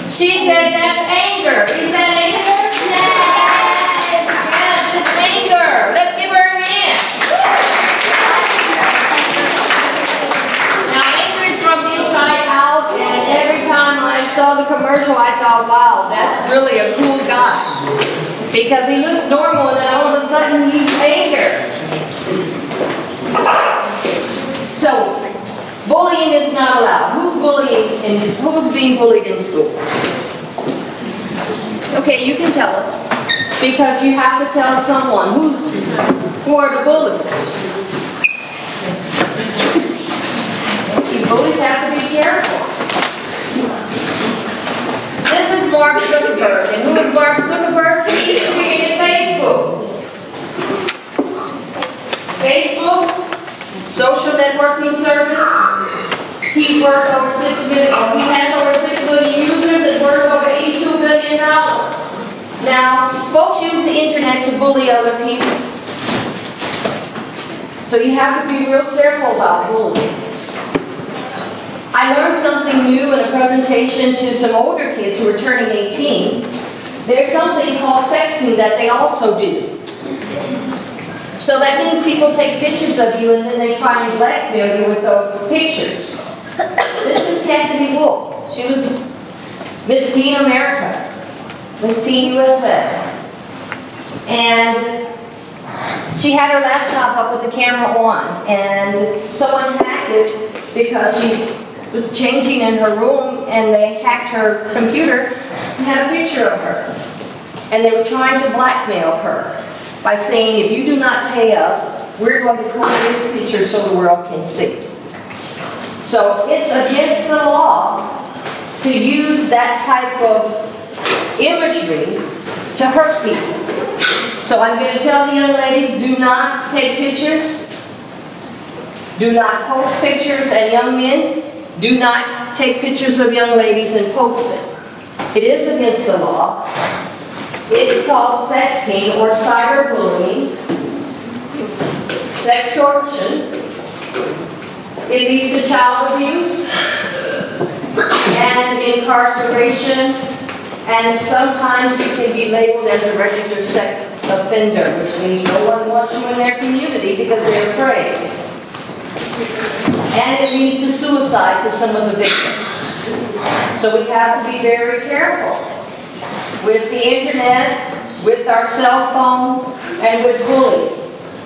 She said that's anger. Is that anger? Yes, it's anger. Let's give her a hand. Now anger is from inside out, and every time I saw the commercial I thought, wow, that's really a cool guy. Because he looks normal and then all of a sudden he's anger. So, bullying is not allowed. Who's being bullied in school? Okay, you can tell us. Because you have to tell someone who are the bullies. You bullies have to be careful. This is Mark Zuckerberg. And who is Mark Zuckerberg? He created Facebook. Facebook, social networking service. He's worked over 6 million. He has over 6 million users and worth over $82 billion. Now, folks use the internet to bully other people. So you have to be real careful about bullying. I learned something new in a presentation to some older kids who are turning 18. There's something called sexting that they also do. So that means people take pictures of you and then they try and blackmail you with those pictures. This is Cassidy Wolf. She was Miss Teen America, Miss Teen USA. And she had her laptop up with the camera on, and someone hacked it because she was changing in her room, and they hacked her computer and had a picture of her. And they were trying to blackmail her by saying, if you do not pay us, we're going to cover this picture so the world can see. So it's against the law to use that type of imagery to hurt people. So I'm going to tell the young ladies, do not take pictures. Do not post pictures, and young men, do not take pictures of young ladies and post them. It is against the law. It is called sexting or cyberbullying, sextortion. It leads to child abuse and incarceration, and sometimes you can be labeled as a registered sex offender, which means no one wants you in their community because they're afraid. And it leads to suicide to some of the victims. So we have to be very careful with the internet, with our cell phones, and with bullying.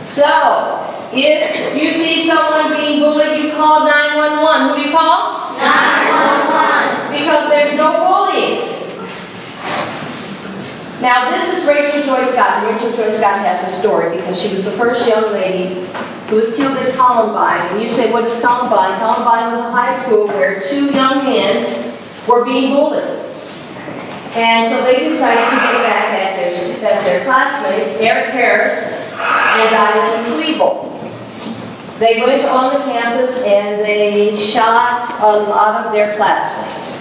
So, if you see someone being bullied, you call 911. Who do you call? 911. Because there's no bullying. Now, this is Rachel Joy Scott. And Rachel Joy Scott has a story because she was the first young lady who was killed at Columbine. And you say, what is Columbine? Columbine was a high school where 2 young men were being bullied. And so they decided to get back at their classmates, Eric Harris and Dylan Klebold. They went on the campus and they shot a lot of their classmates.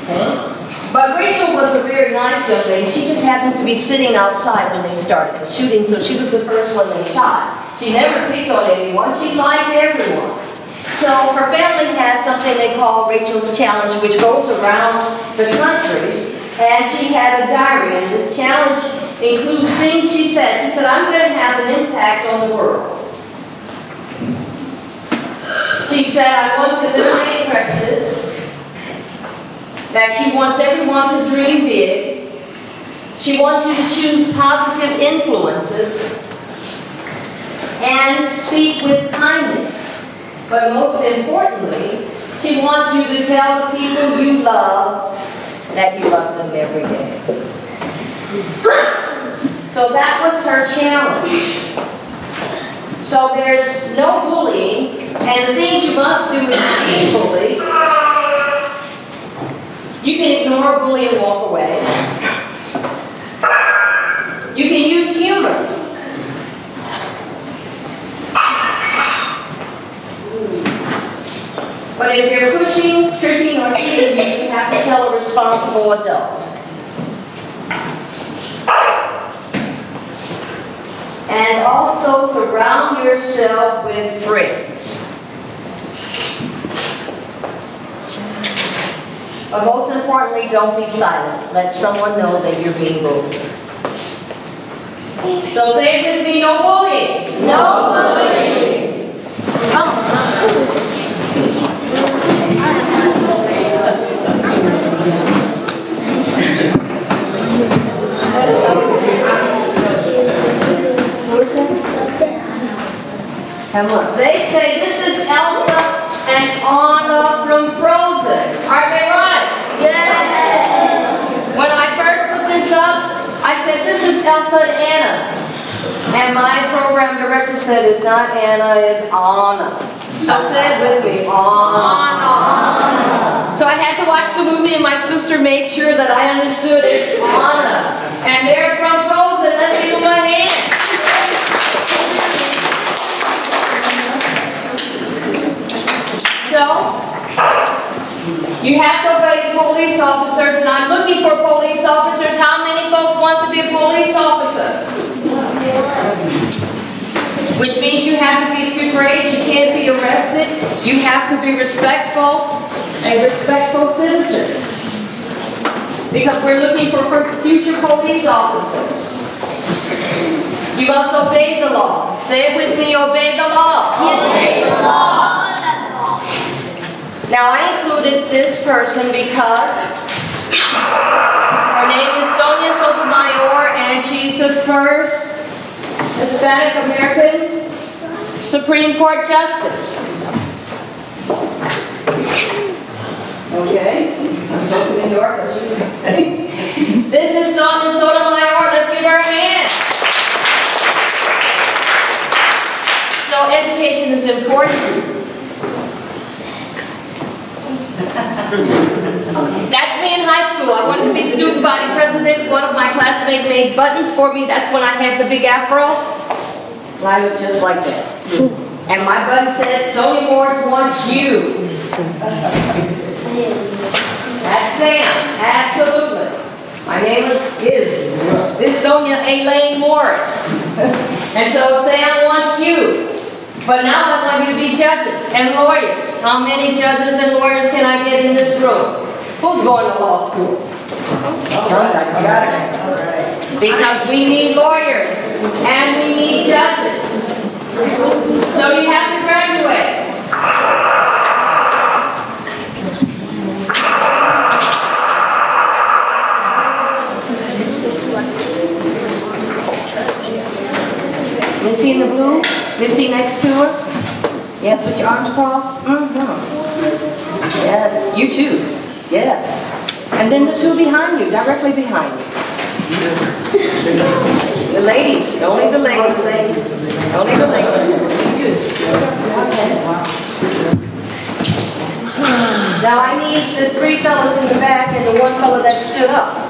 Okay? But Rachel was a very nice young lady. She just happened to be sitting outside when they started the shooting, so she was the first one they shot. She never picked on anyone. She liked everyone. So her family has something they call Rachel's Challenge, which goes around the country. And she had a diary, and this challenge includes things she said. She said, I'm going to have an impact on the world. She said, I want to eliminate prejudice, that she wants everyone to dream big. She wants you to choose positive influences. and speak with kindness. But most importantly, she wants you to tell the people you love that you love them every day. So that was her challenge. So there's no bullying, and the things you must do is be bullied. You can ignore a bully and walk away. You can use humor. But if you're pushing, tripping, or hitting me, you have to tell a responsible adult. And also surround yourself with friends. But most importantly, don't be silent. Let someone know that you're being bullied. So say it with me, no bullying.
No bullying.
And look, they say this is Elsa and Anna from Frozen. Are they right?
Yes.
When I first put this up, I said this is Elsa and Anna. And my program director said it's not Anna, it's Anna. So say it with me, Anna. So I had to watch the movie and my sister made sure that I understood it's Anna. And they're from Frozen. Let's give them a hand. So, you have to obey the police officers, and I'm looking for police officers. How many folks want to be a police officer? Which means you have to be afraid, you can't be arrested, you have to be respectful, a respectful citizen. Because we're looking for future police officers. You must obey the law. Say it with me, obey the law.
Obey the law.
Now I included this person because her name is Sonia Sotomayor and she's the first Hispanic American Supreme Court Justice. Okay, I'm so in New York. This is Sonia Sotomayor. Let's give her a hand. So education is important. That's me in high school. I wanted to be student body president. One of my classmates made buttons for me. That's when I had the big afro. And I looked just like that. And my button said, Sonia Morris wants you. That's Sam. Absolutely. My name is Sonia Elaine Morris. And so Sam wants you. But now I want you to be judges and lawyers. How many judges and lawyers can I get in this room? Who's going to law school? Somebody's got to go. Because we need lawyers and we need judges. So you have to graduate. Missy in the blue? Missy next to her? Yes, with your arms crossed? Yes, you too. Yes. And then the two behind you, directly behind you. The ladies, only the ladies. Only the ladies. Now I need the three fellas in the back and the one fella that stood up.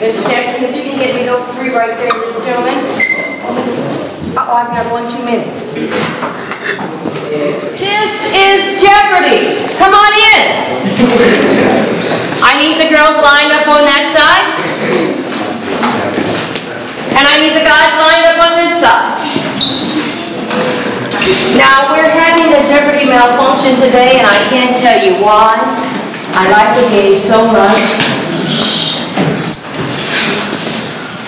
Mr. Jackson, if you can get me those three right there, this gentleman. Uh-oh, I've got one too many. This is Jeopardy! Come on in! I need the girls lined up on that side. And I need the guys lined up on this side. Now, we're having a Jeopardy malfunction today, and I can't tell you why. I like the game so much.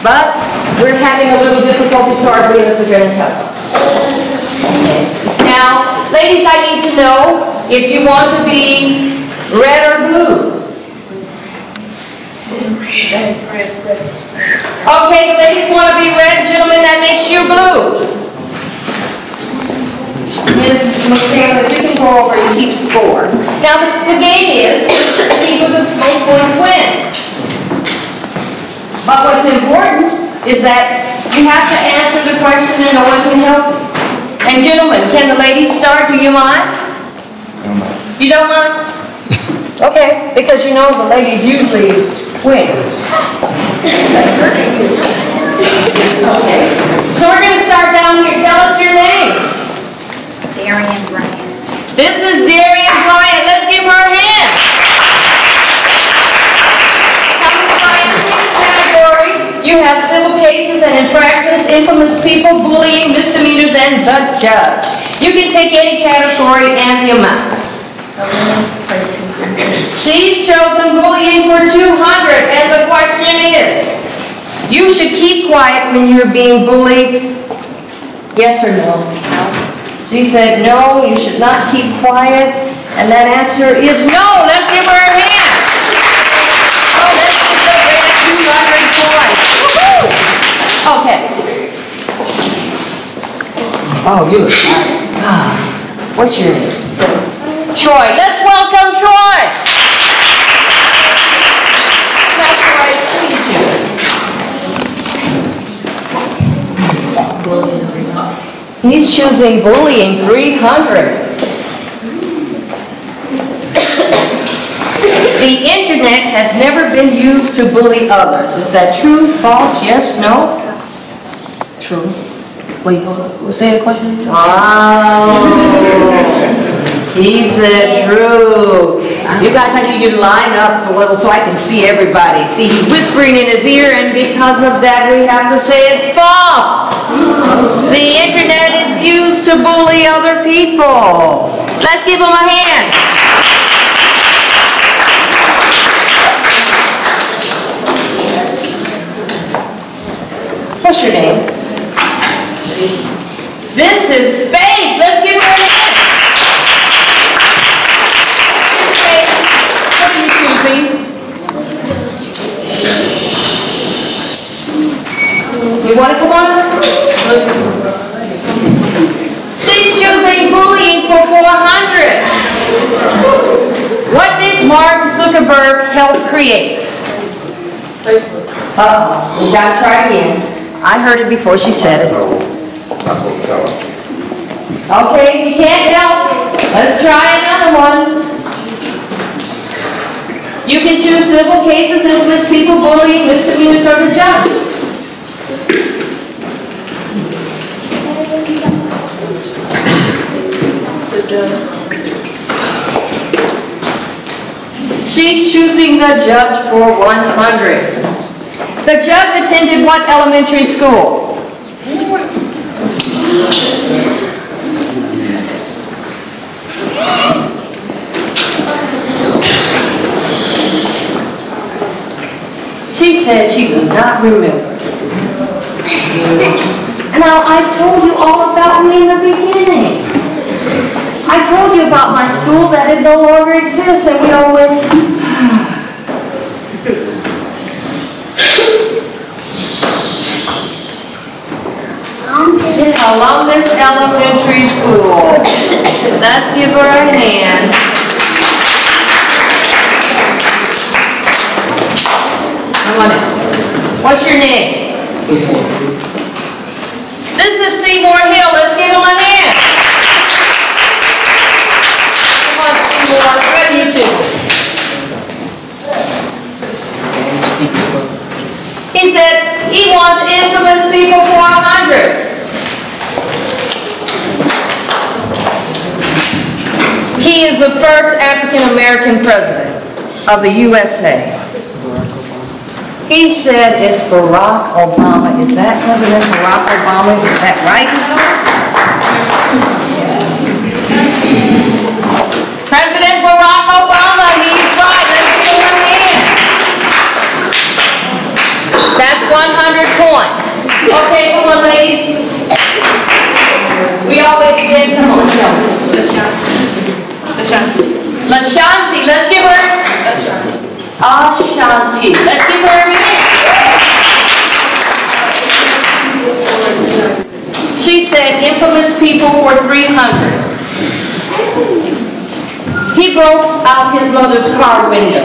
But we're having a little difficulty, so our leaders are going to help us. Okay. Now, ladies, I need to know if you want to be red or blue. Okay, the ladies want to be red, gentlemen, that makes you blue. Ms. McCann, you can go over and keep score. Now, the game is, keep the most points win. But what's important is that you have to answer the question and no one can help you. And gentlemen, can the ladies start? Do you mind? You don't mind? Okay, because you know the ladies usually win. Okay. So we're going to start down here. Tell us your name.
Darian Bryant.
This is Darian Bryant. Let's give her a hand. Coming to my category, you have civil cases and infractions, infamous people, bullying, misdemeanors, and the judge. You can pick any category and the amount. She's chosen bullying for 200, and the question is, you should keep quiet when you're being bullied. Yes or no? She said no, you should not keep quiet, and that answer is no. Let's give her a hand. Oh, let's give the red 200 points. Okay. Oh, you look tired. What's your name? Troy. Let's welcome Troy. That's right, please you. He's choosing bullying 300. The internet has never been used to bully others. Is that true, false, yes, no? True. Wait, hold on. Say the question. Wow. He said true. You guys, I need you to line up a little so I can see everybody. See, he's whispering in his ear, and because of that, we have to say it's false. The internet is used to bully other people. Let's give him a hand. What's your name? This is Faith. Let's give her a hand. Faith, what are you choosing? You want to come on? She's choosing bullying for 400. What did Mark Zuckerberg help create? Uh-oh, we gotta try again. I heard it before she said it. Okay, you can't help. Let's try another one. You can choose civil cases, infamous people, bullying, misdemeanors, or the judge. She's choosing the judge for 100. The judge attended what elementary school? She said she does not remember. Now, I told you all about me in the beginning. I told you about my school that it no longer exists, and we all went, Columbus Elementary School. Let's give her a hand. Come on in. What's your name? This is Seymour Hill. Let's give him a hand. Come on, Seymour. What do you choose? He said he wants infamous people for 100. He is the first African-American president of the USA. He said it's Barack Obama. Is that President Barack Obama? Is that right? President Barack Obama, he's right. Let's give him a hand. That's 100 points. Okay, come on, ladies. We always begin. Come on, go. Lashanti, let's give her Ashanti. Let's give her a hand. She said infamous people for 300. He broke out his mother's car window.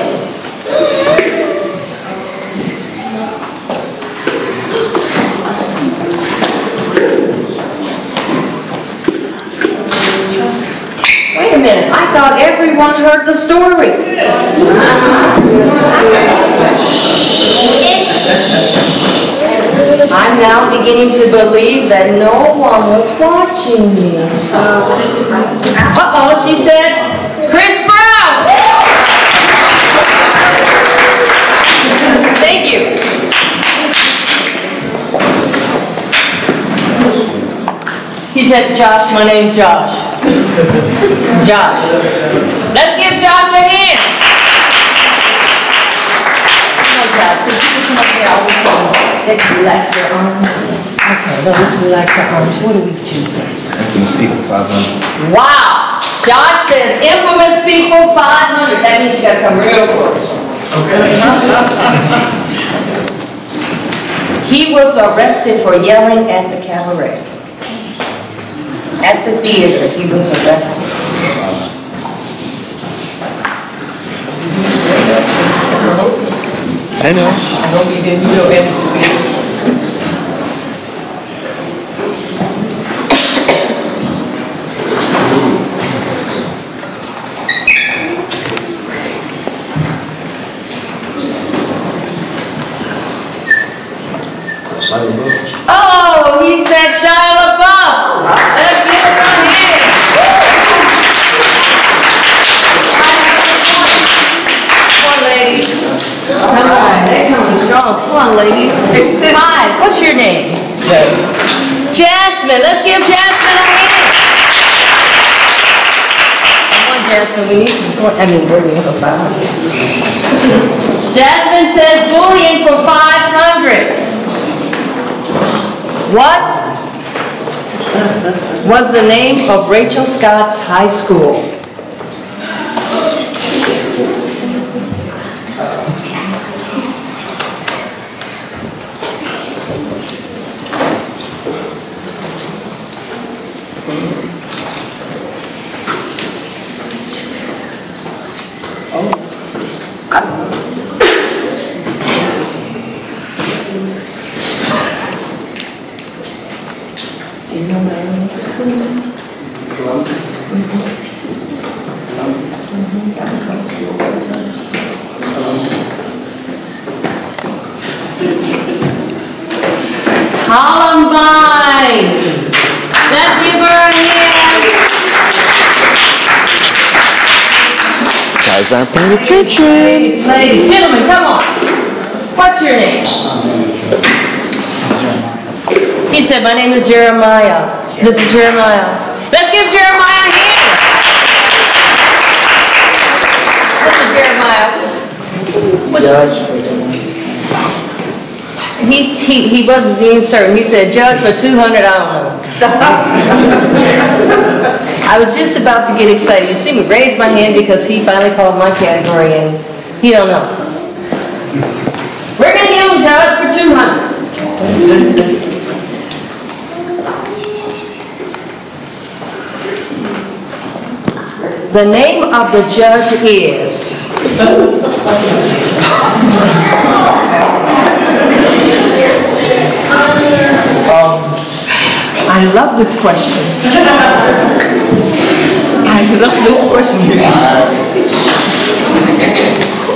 Wait a minute, I thought everyone heard the story. I'm now beginning to believe that no one was watching me. Uh-oh, she said, Chris Brown! Thank you. He said, Josh, my name's Josh. Josh. Let's give Josh a hand. Come on, Josh. So people come up here all the time. Let's relax their arms. Okay, let's relax our arms. What do we choose then?
Infamous people, 500.
Wow! Josh says infamous people, 500. That means you gotta come real close. Okay. He was arrested for yelling at the cabaret. At the theater, he was arrested.
I know.
I hope you didn't know anything. Oh, he said Shia LaBeouf. Let's give him a hand. Come on, ladies. Come on, they're coming strong. Come on, ladies. Hi, what's your name? Jasmine. Let's give Jasmine a hand. Come on, Jasmine. We need some points. We're going to go 500. Jasmine says bullying for 500. What was the name of Rachel Scott's high school? Do you know my elementary school? Columbus. Columbus. That's my school. Columbine! Let's give her a hand!
Guys aren't paying attention.
Ladies, gentlemen, come on. What's your name? He said, my name is Jeremiah. This is Jeremiah. Let's give Jeremiah a hand. This is Jeremiah. He wasn't being certain. He said, Judge, for 200, I don't know. I was just about to get excited. You see me raise my hand because he finally called my category and he don't know. We're going to give him Judge for 200. The name of the judge is... I love this question. I love this question.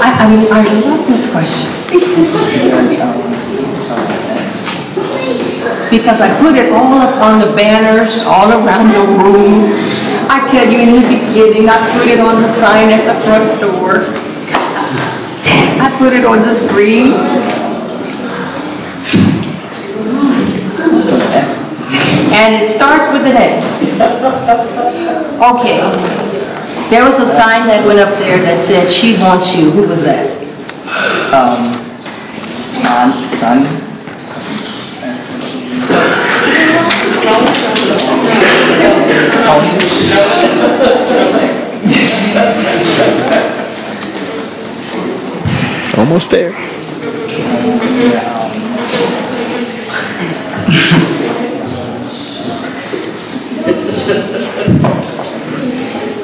I love this question. Because I put it all up on the banners, all around the room. I tell you, in the beginning, I put it on the sign at the front door. I put it on the screen. And it starts with an A. Okay. There was a sign that went up there that said, she wants you. Who was that?
Son.
Almost there.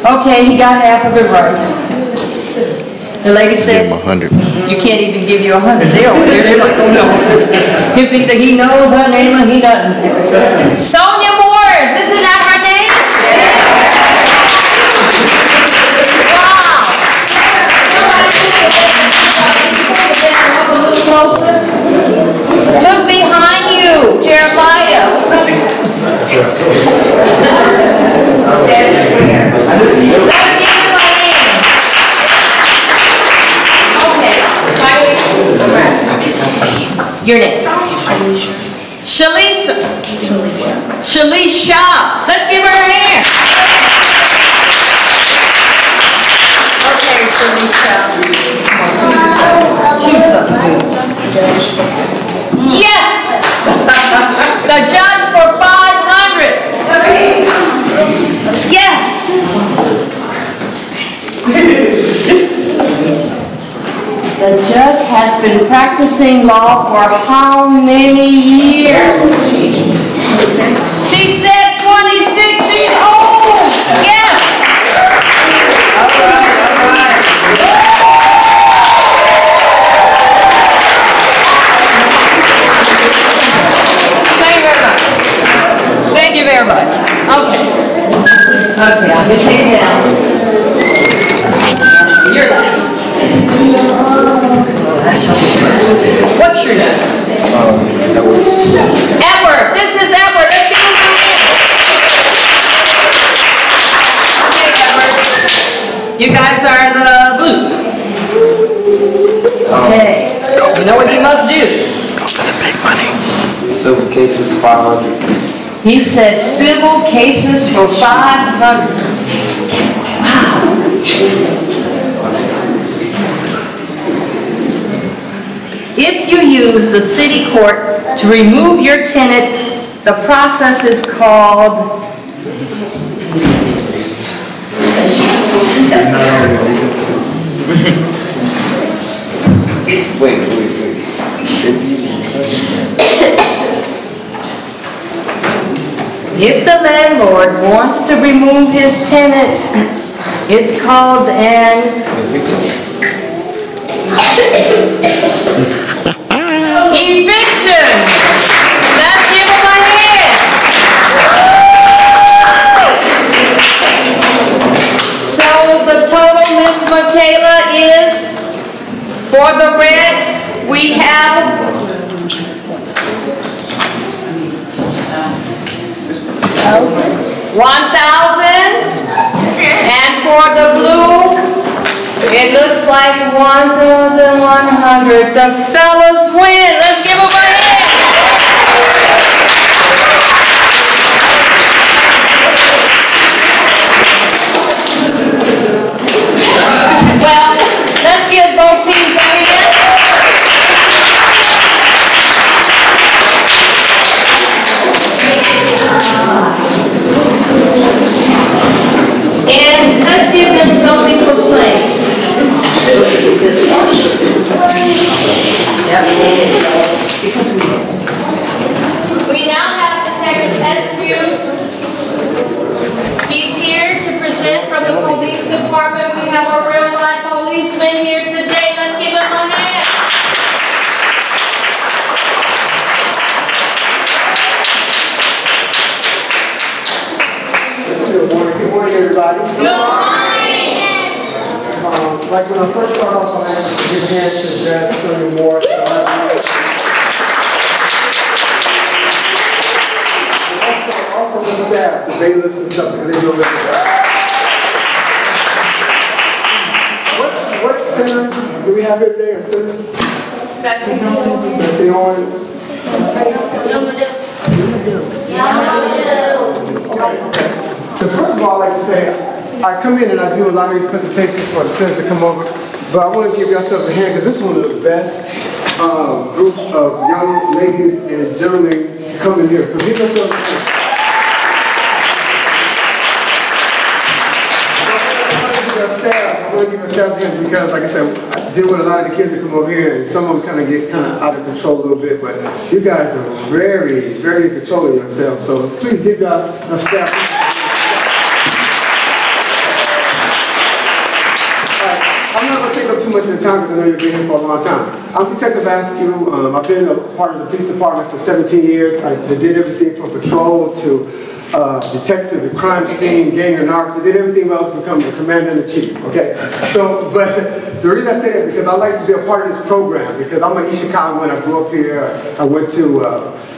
Okay, he got half of it right. The lady said,
100.
you can't even give you 100. They're over there, they're like, oh no. It's either he knows her name or he doesn't. Sonia Moores, isn't that her name? Wow. Up a little closer. Look behind you, Jeremiah. Let's give him a hand. Okay, your name? Shalisa. Shalisha. Let's give her a hand. Okay, Shalisha. Choose something. Yes! The judge for 500. Yes! The judge has been practicing law for how many years? She said 26. She's old. Yes. All right. Thank you very much. Okay. Okay, I'll just take it down. You're last. That's what first. What's your name? Edward. This is Edward. Let's give him a hand. Okay, Edward. You guys are the blue. Okay. You know what you must do.
Go for the big money.
Civil cases 500.
He said civil cases for 500. Wow. If you use the city court to remove your tenant, the process is called
Wait.
if the landlord wants to remove his tenant, it's called an eviction. Let's give him a hand. So the total, Miss Michaela, is for the rent, we have 1,000, and for the blue, it looks like 1,100. The fellas win. Let's give them a hand. Well, let's give both teams a hand. And let's give them something for playing. This one. Yep. Because we now have Detective Eskew. He's here to present from the police department. We have a real life policeman here today. Let's give him a hand.
Good morning, everybody.
Good morning.
Like when I first started off, I asked to give a hand to Judge Sonia Moore. Also the staff, the bailiffs and stuff, because they do a little bit. What center do we have here today? A center? Betsy Owens. Because first of all, I like to say, I come in and I do a lot of these presentations for the senators that come over, but I want to give yourselves a hand because this is one of the best group of young ladies and gentlemen coming here. So give yourselves a hand. I want to give your staff a hand because, like I said, I deal with a lot of the kids that come over here, and some of them kind of get out of control a little bit, but you guys are very, very in control of yourselves. So please give your staff. your time because I know you've been here for a long time. I'm Detective Askew. I've been a part of the police department for 17 years. I did everything from patrol to detective, the crime scene, gang or narcs. I did everything else to become the commander-in-chief, okay? So, but the reason I say that is because I like to be a part of this program because I'm an East Chicagoan. I grew up here. I went to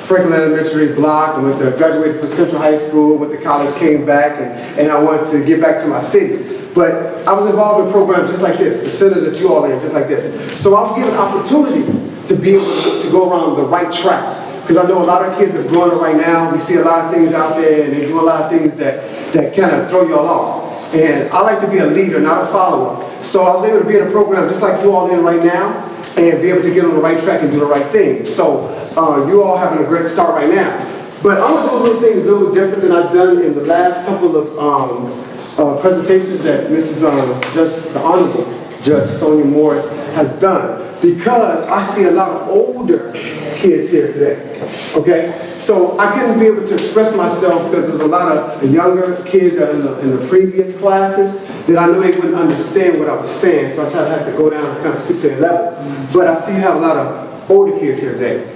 Franklin Elementary block. I graduated from Central High School, went to college, came back, and I wanted to get back to my city. But I was involved in programs just like this, the centers that you all in, just like this. So I was given an opportunity to be able to go around the right track. Because I know a lot of kids that's growing up right now, we see a lot of things out there, and they do a lot of things that kind of throw you all off. And I like to be a leader, not a follower. So I was able to be in a program just like you all in right now, and be able to get on the right track and do the right thing. So you all having a great start right now. But I'm going to do a little thing a little different than I've done in the last couple of presentations that Mrs. The Honorable Judge Sonia Morris has done, because I see a lot of older kids here today. Okay, so I couldn't be able to express myself because there's a lot of younger kids that are in the previous classes that I knew they wouldn't understand what I was saying, so I tried to have to go down and kind of speak to their level. But I see you have a lot of older kids here today.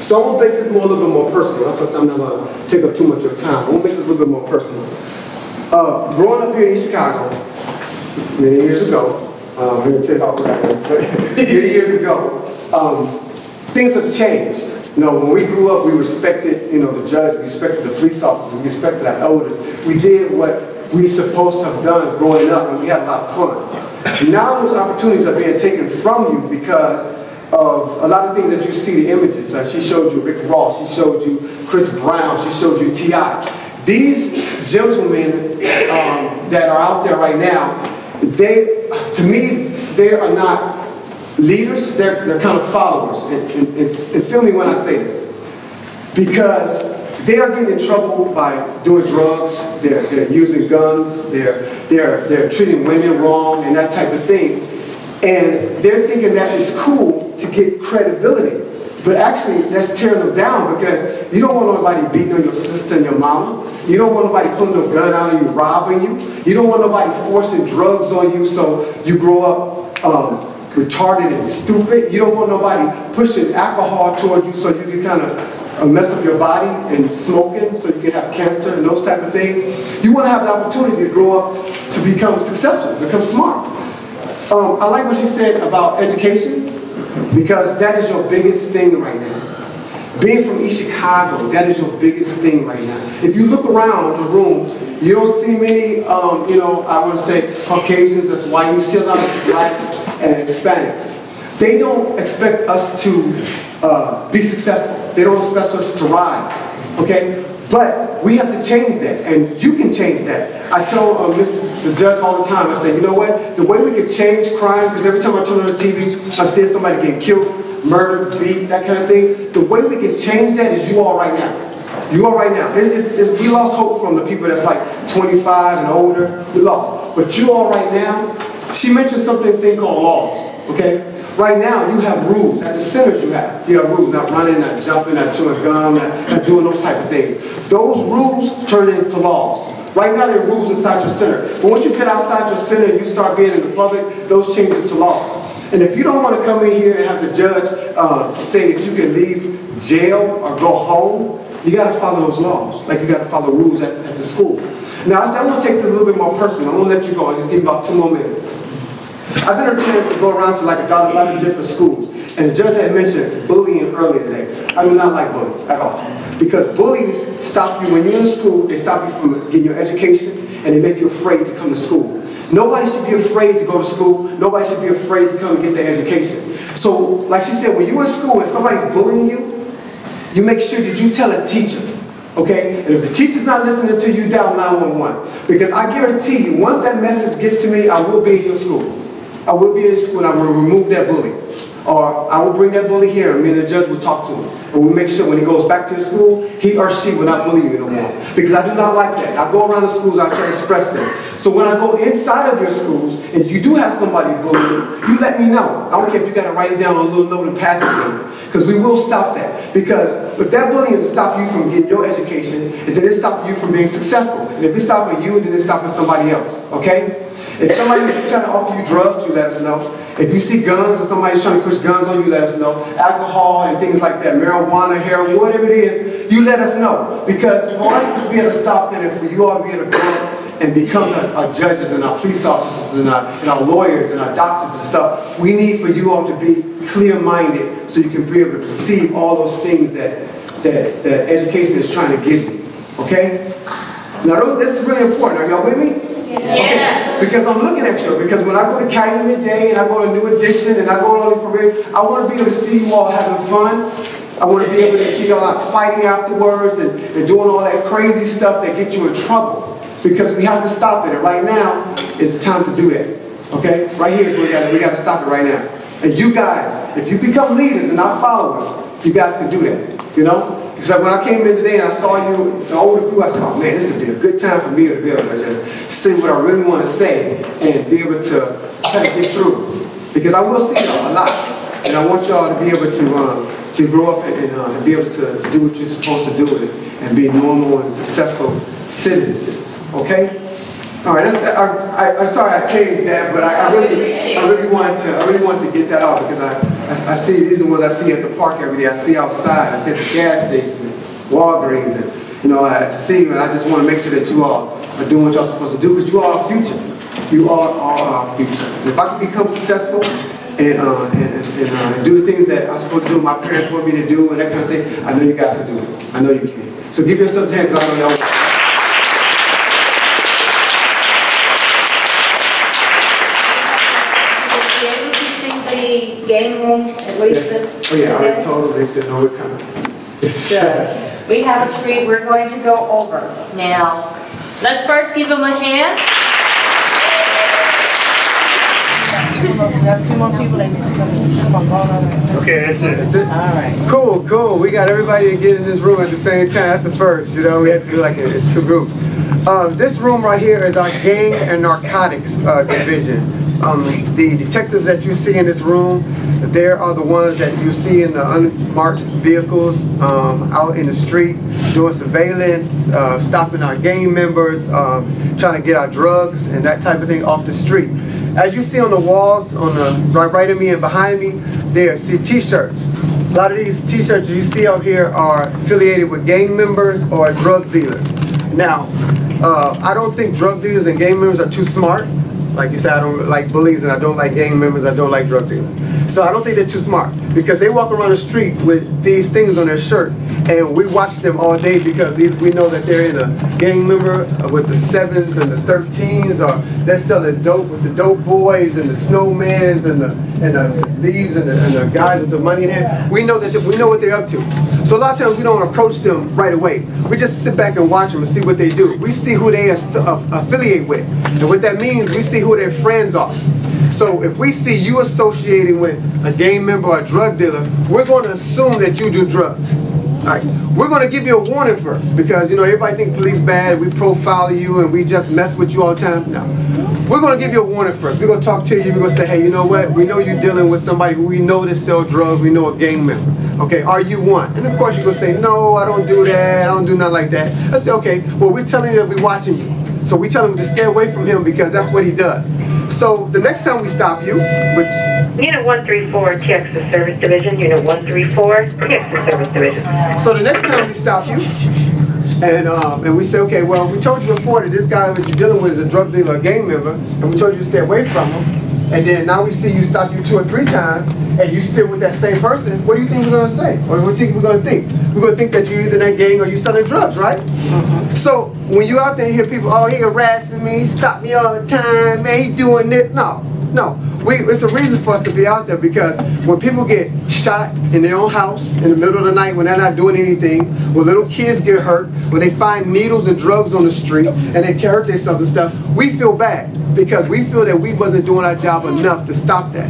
So I'm going to make this a little bit more personal. That's why I'm not going to take up too much of your time. I'm going to make this a little bit more personal. Growing up here in East Chicago, many years ago, I'm going to tell you how old I am, but many years ago, things have changed. You know, when we grew up, we respected, you know, the judge, we respected the police officers, we respected our elders. We did what we supposed to have done growing up, and we had a lot of fun. Now those opportunities are being taken from you because of a lot of things that you see, the images. She showed you Rick Ross, she showed you Chris Brown, she showed you T.I. These gentlemen that are out there right now, to me, they are not leaders, they're kind of followers. And feel me when I say this. Because they are getting in trouble by doing drugs, they're using guns, they're treating women wrong and that type of thing. And they're thinking that it's cool to get credibility. But actually, that's tearing them down because you don't want nobody beating on your sister and your mama. You don't want nobody pulling a gun out and you robbing you. You don't want nobody forcing drugs on you so you grow up retarded and stupid. You don't want nobody pushing alcohol toward you so you can kind of mess up your body and smoking so you can have cancer and those type of things. You want to have the opportunity to grow up to become successful, become smart. I like what she said about education, because that is your biggest thing right now. Being from East Chicago, that is your biggest thing right now. If you look around the room, you don't see many, you know, I want to say Caucasians, that's why you see a lot of blacks and Hispanics. They don't expect us to be successful. They don't expect us to rise, okay? But we have to change that, and you can change that. I tell the judge all the time, I say, you know what? The way we can change crime, because every time I turn on the TV, I'm seeing somebody getting killed, murdered, beat, that kind of thing. The way we can change that is you all right now. You all right now. We lost hope from the people that's like 25 and older. We lost. But you all right now, she mentioned thing called laws, okay? Right now, you have rules. At the centers, you have rules. Not running, not jumping, not chewing gum, not doing those type of things. Those rules turn into laws. Right now, there are rules inside your center. But once you get outside your center and you start being in the public, those change into laws. And if you don't want to come in here and have the judge say if you can leave jail or go home, you got to follow those laws. Like you got to follow rules at the school. Now, I said I'm going to take this a little bit more personal. I'm going to let you go. I'll just give you about 2 more minutes. I've been a chance to go around to like a lot of different schools. And the judge had mentioned bullying earlier today. I do not like bullies at all. Because bullies stop you, when you're in school, they stop you from getting your education and they make you afraid to come to school. Nobody should be afraid to go to school. Nobody should be afraid to come and get their education. So, like she said, when you're in school and somebody's bullying you, you make sure that you tell a teacher. Okay? And if the teacher's not listening to you, dial 911. Because I guarantee you, once that message gets to me, I will be in your school. I will be in school and I will remove that bully. Or I will bring that bully here and me and the judge will talk to him. And we'll make sure when he goes back to his school, he or she will not bully you no more. Because I do not like that. I go around the schools, I try to express this. So when I go inside of your schools, and you do have somebody bullying you, you let me know. I don't care if you got to write it down on a little note and pass it to me. Because we will stop that. Because if that bullying is stopping you from getting your education, and then it's stopping you from being successful. And if it's stopping you, then it's stopping somebody else. Okay? If somebody is trying to offer you drugs, you let us know. If you see guns or somebody's trying to push guns on you, let us know. Alcohol and things like that, marijuana, heroin, whatever it is, you let us know. Because for us to be able to stop that and for you all to be able to grow and become our judges and our police officers and our lawyers and our doctors and stuff, we need for you all to be clear-minded so you can be able to perceive all those things that education is trying to give you. Okay? Now, this is really important. Are y'all with me?
Yes.
Okay. Because I'm looking at you. Because when I go to Cali Midday and I go to New Edition and I go to Only Parade, I want to be able to see you all having fun. I want to be able to see y'all not fighting afterwards and doing all that crazy stuff that get you in trouble. Because we have to stop it. And right now is the time to do that. Okay? Right here is where we got to stop it right now. And you guys, if you become leaders and not followers, you guys can do that. You know? Because when I came in today and I saw you, the older crew, I said, oh man, this would be a good time for me to be able to just say what I really want to say and be able to kind of get through. Because I will see y'all a lot. And I want y'all to be able to grow up and be able to do what you're supposed to do and be normal and successful citizens. Okay? All right, I'm sorry I changed that, but I really wanted to get that out because I see these are the ones I see at the park every day. I see outside. I see at the gas station, Walgreens, and I see you, and I just want to make sure that you all are doing what y'all supposed to do because you are our future. You are our future. And if I can become successful and do the things that I'm supposed to do, my parents want me to do, and that kind of thing, I know you guys can do it. I know you can. So give yourselves hands. I know y'all.
Game room, at least
yes. Oh yeah, I already told them. They said no, we're coming.
So, we have a treat we're going to go over. Now, let's first give them a hand.
Okay, that's it.
That's it? All right. Cool, cool. We got everybody to get in this room at the same time. That's the first, you know. We have to do like it's two groups. This room right here is our gang and narcotics division. The detectives that you see in this room, there are the ones that you see in the unmarked vehicles out in the street doing surveillance, stopping our gang members, trying to get our drugs and that type of thing off the street. As you see on the walls, on the right of me and behind me, there see t-shirts. A lot of these t-shirts you see out here are affiliated with gang members or drug dealers. Now, I don't think drug dealers and gang members are too smart. Like you said, I don't like bullies and I don't like gang members, I don't like drug dealers. So I don't think they're too smart because they walk around the street with these things on their shirt and we watch them all day because we know that they're in a gang member with the 7s and the 13s, or they're selling dope with the dope boys and the snowmans and the leaves and the guys with the money in hand. We know what they're up to. So a lot of times we don't approach them right away. We just sit back and watch them and see what they do. We see who they affiliate with. And what that means, we see who their friends are. So if we see you associating with a gang member or a drug dealer, we're going to assume that you do drugs. All right. We're going to give you a warning first because, you know, everybody thinks police bad, we profile you and we just mess with you all the time. No. We're going to give you a warning first. We're going to talk to you. We're going to say, hey, you know what? We know you're dealing with somebody who we know that sells drugs. We know a gang member. Okay, are you one? And of course you're going to say, no, I don't do that. I don't do nothing like that. I say, okay, well, we're telling you that we're watching you. So we tell him to stay away from him because that's what he does. So the next time we stop you, which...
Unit 134, Texas Service Division. Unit 134, Texas Service Division.
So the next time we stop you, and we say, okay, well, we told you before that this guy that you're dealing with is a drug dealer, a gang member, and we told you to stay away from him. And then now we see you stop you 2 or 3 times, and you still with that same person. What do you think we're gonna say? Or what do you think we're gonna think? We're gonna think that you're either in that gang or you're selling drugs, right? So when you out there and hear people, oh, he harassing me, he stop me all the time, man, he doing this. No. It's a reason for us to be out there because when people get shot in their own house in the middle of the night when they're not doing anything, when little kids get hurt, when they find needles and drugs on the street and they can hurt themselves and stuff, we feel bad because we feel that we wasn't doing our job enough to stop that.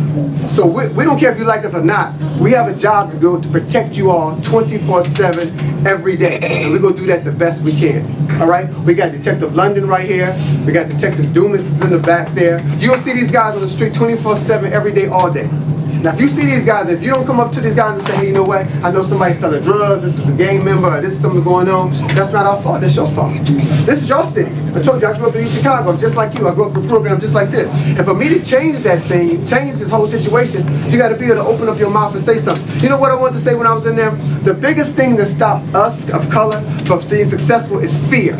So we don't care if you like us or not. We have a job to go to protect you all 24/7 every day. And we're going to do that the best we can. All right? We got Detective London right here. We got Detective Dumas is in the back there. You'll see these guys on the street 24/7 every day, all day. Now, if you see these guys, if you don't come up to these guys and say, hey, you know what? I know somebody's selling drugs. This is a gang member. Or this is something going on. That's not our fault. That's your fault. This is your city. I told you, I grew up in East Chicago, just like you. I grew up in a program just like this. And for me to change that thing, change this whole situation, you got to be able to open up your mouth and say something. You know what I wanted to say when I was in there? The biggest thing that stopped us of color from being successful is fear.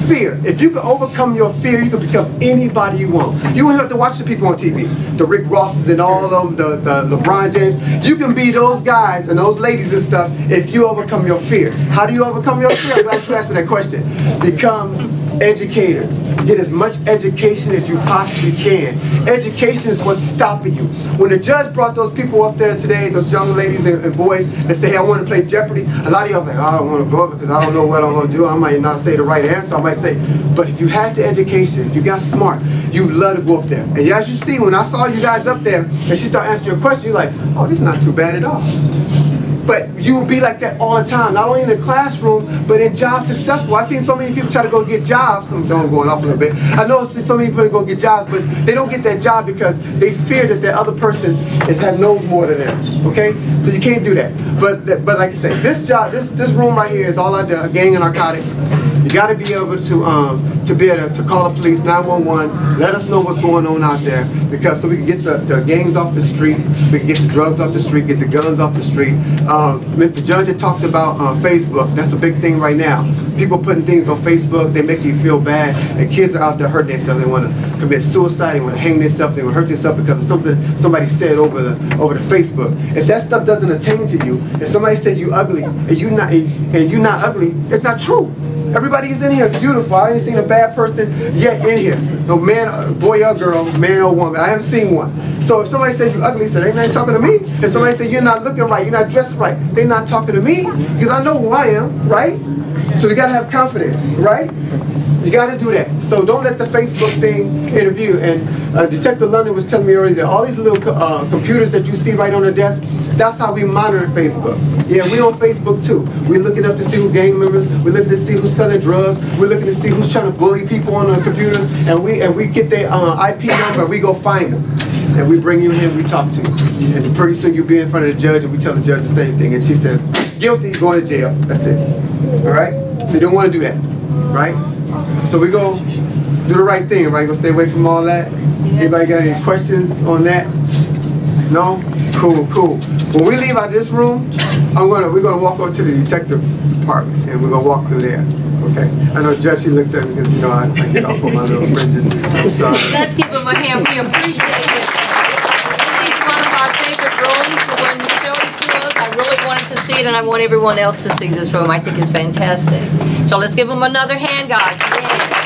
Fear. If you can overcome your fear, you can become anybody you want. You don't have to watch the people on TV, the Rick Rosses and all of them, the LeBron James. You can be those guys and those ladies and stuff if you overcome your fear. How do you overcome your fear? I'm glad you asked me that question. Become educator. Get as much education as you possibly can. Education is what's stopping you. When the judge brought those people up there today, those young ladies and boys that say, hey, I want to play Jeopardy, a lot of y'all like, oh, I don't want to go because I don't know what I'm going to do. I might not say the right answer. I might say, but if you had the education, if you got smart, you'd love to go up there. And as you see, when I saw you guys up there and she started answering your question, you're like, oh, this is not too bad at all. But you will be like that all the time, not only in the classroom, but in job successful. I've seen so many people try to go get jobs. I'm going off a little bit. I know so many people go get jobs, but they don't get that job because they fear that the other person knows more than them. Okay? So you can't do that. But like I said, this job, this room right here is all I do, a gang of narcotics. You got to be able to call the police, 911, let us know what's going on out there, because so we can get the gangs off the street, we can get the drugs off the street, get the guns off the street. Mr. Judge had talked about Facebook. That's a big thing right now. People putting things on Facebook, they make you feel bad, and kids are out there hurting themselves. They want to commit suicide, they want to hang themselves, they want to hurt themselves because of something somebody said over the Facebook. If that stuff doesn't attain to you, if somebody said you ugly and you're not ugly, it's not true. Everybody is in here beautiful. I ain't seen a bad person yet in here. No man, boy or girl, man or woman. I haven't seen one. So if somebody says you ugly, so they ain't talking to me. If somebody says you're not looking right, you're not dressed right, they're not talking to me because I know who I am, right? So you gotta have confidence, right? You gotta do that. So don't let the Facebook thing interview. And Detective London was telling me earlier that all these little computers that you see right on the desk, that's how we monitor Facebook. Yeah, we on Facebook too. We're looking up to see who gang members. We're looking to see who's selling drugs. We're looking to see who's trying to bully people on the computer. And we get their IP number. We go find them, and we bring you in. We talk to you, and pretty soon you'll be in front of the judge, and we tell the judge the same thing. And she says, guilty, going to jail. That's it. All right. So you don't want to do that, right? So we go do the right thing, right? Go stay away from all that. Anybody got any questions on that? No? Cool, cool. When we leave out of this room, we're gonna walk over to the detective department and we're gonna walk through there. Okay? I know Judge, she looks at me because I get off on my little fringes. I'm sorry.
Let's give him a hand. We appreciate it. This is one of our favorite rooms. When you showed it to us, I really wanted to see it, and I want everyone else to see this room. I think it's fantastic. So let's give him another hand, guys. Yeah.